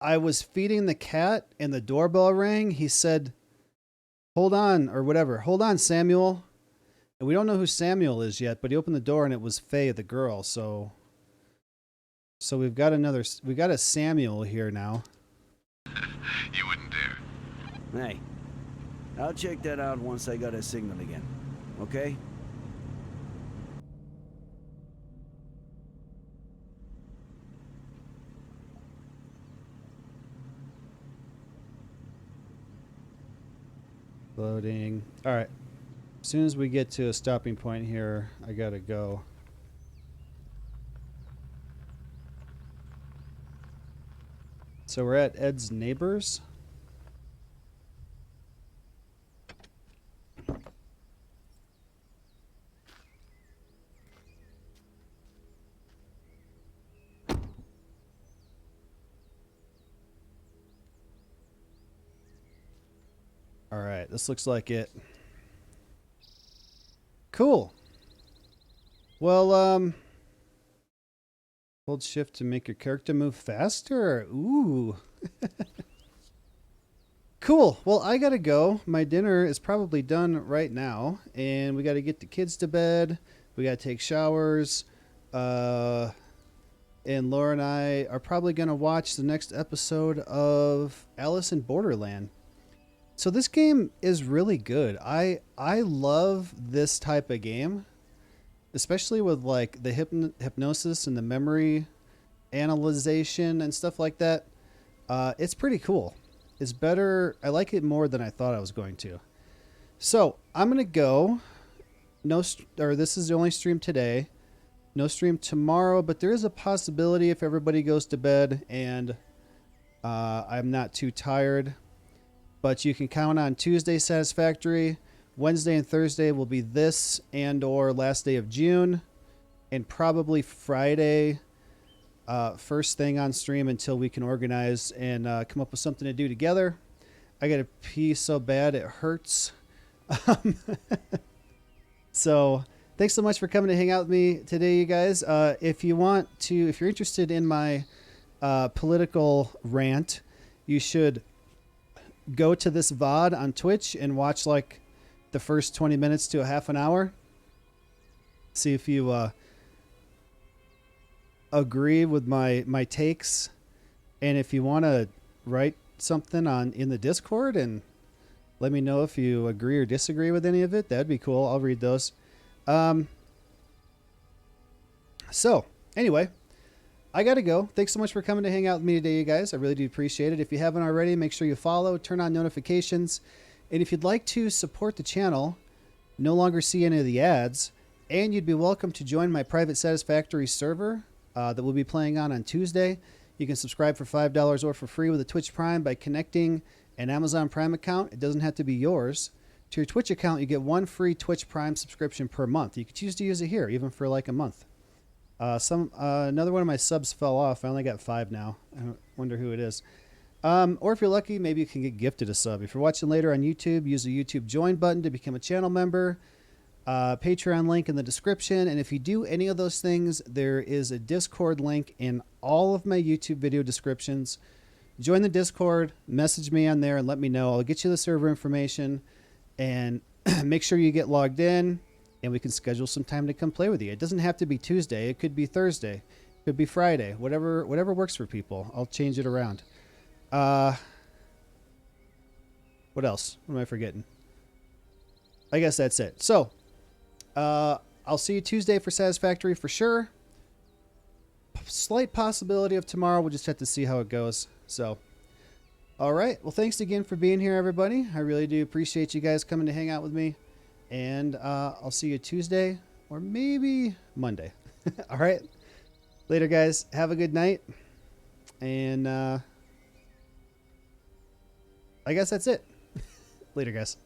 I was feeding the cat and the doorbell rang, he said, "Hold on," or whatever. "Hold on, Samuel." And we don't know who Samuel is yet, but he opened the door and it was Faye, the girl. So we've got a Samuel here now. You wouldn't dare. Hey, I'll check that out once I got a signal again. Okay? Loading. All right. As soon as we get to a stopping point here, I gotta go. So we're at Ed's neighbors. All right, this looks like it. Cool. Well, hold shift to make your character move faster. Ooh. Cool. Well, I gotta go. My dinner is probably done right now, and we gotta get the kids to bed. We gotta take showers. And and Laura and I are probably going to watch the next episode of Alice in Borderland. So this game is really good. I love this type of game, especially with like the hypnosis and the memory analyzation and stuff like that. It's pretty cool. It's better. I like it more than I thought I was going to. So I'm going to go. This is the only stream today. No stream tomorrow, but there is a possibility if everybody goes to bed and I'm not too tired. But you can count on Tuesday Satisfactory. Wednesday and Thursday will be this and or last day of June. And probably Friday, first thing on stream until we can organize and come up with something to do together. I got to pee so bad it hurts. So thanks so much for coming to hang out with me today, you guys. If you're interested in my political rant, you should go to this VOD on Twitch and watch like the first 20 minutes to a half an hour. See if you agree with my takes, and if you want to write something in the Discord and let me know if you agree or disagree with any of it, that'd be cool. I'll read those. So anyway, I gotta go. Thanks so much for coming to hang out with me today, you guys. I really do appreciate it. If you haven't already, make sure you follow, turn on notifications, and if you'd like to support the channel, no longer see any of the ads, and you'd be welcome to join my private Satisfactory server that we'll be playing on Tuesday. You can subscribe for $5 or for free with a Twitch Prime by connecting an Amazon Prime account. It doesn't have to be yours. To your Twitch account, you get one free Twitch Prime subscription per month. You could choose to use it here, even for like a month. Another one of my subs fell off. I only got 5 now. I wonder who it is. Or if you're lucky, maybe you can get gifted a sub. If you're watching later on YouTube, use the YouTube join button to become a channel member. Patreon link in the description. And if you do any of those things, there is a Discord link in all of my YouTube video descriptions. Join the Discord, message me on there and let me know. I'll get you the server information and make sure you get logged in. And we can schedule some time to come play with you. It doesn't have to be Tuesday. It could be Thursday. It could be Friday. Whatever works for people. I'll change it around. What else? What am I forgetting? I guess that's it. So, I'll see you Tuesday for Satisfactory for sure. Slight possibility of tomorrow. We'll just have to see how it goes. So, all right. Well, thanks again for being here, everybody. I really do appreciate you guys coming to hang out with me. And I'll see you Tuesday or maybe Monday. All right. Later, guys. Have a good night. And I guess that's it. Later, guys.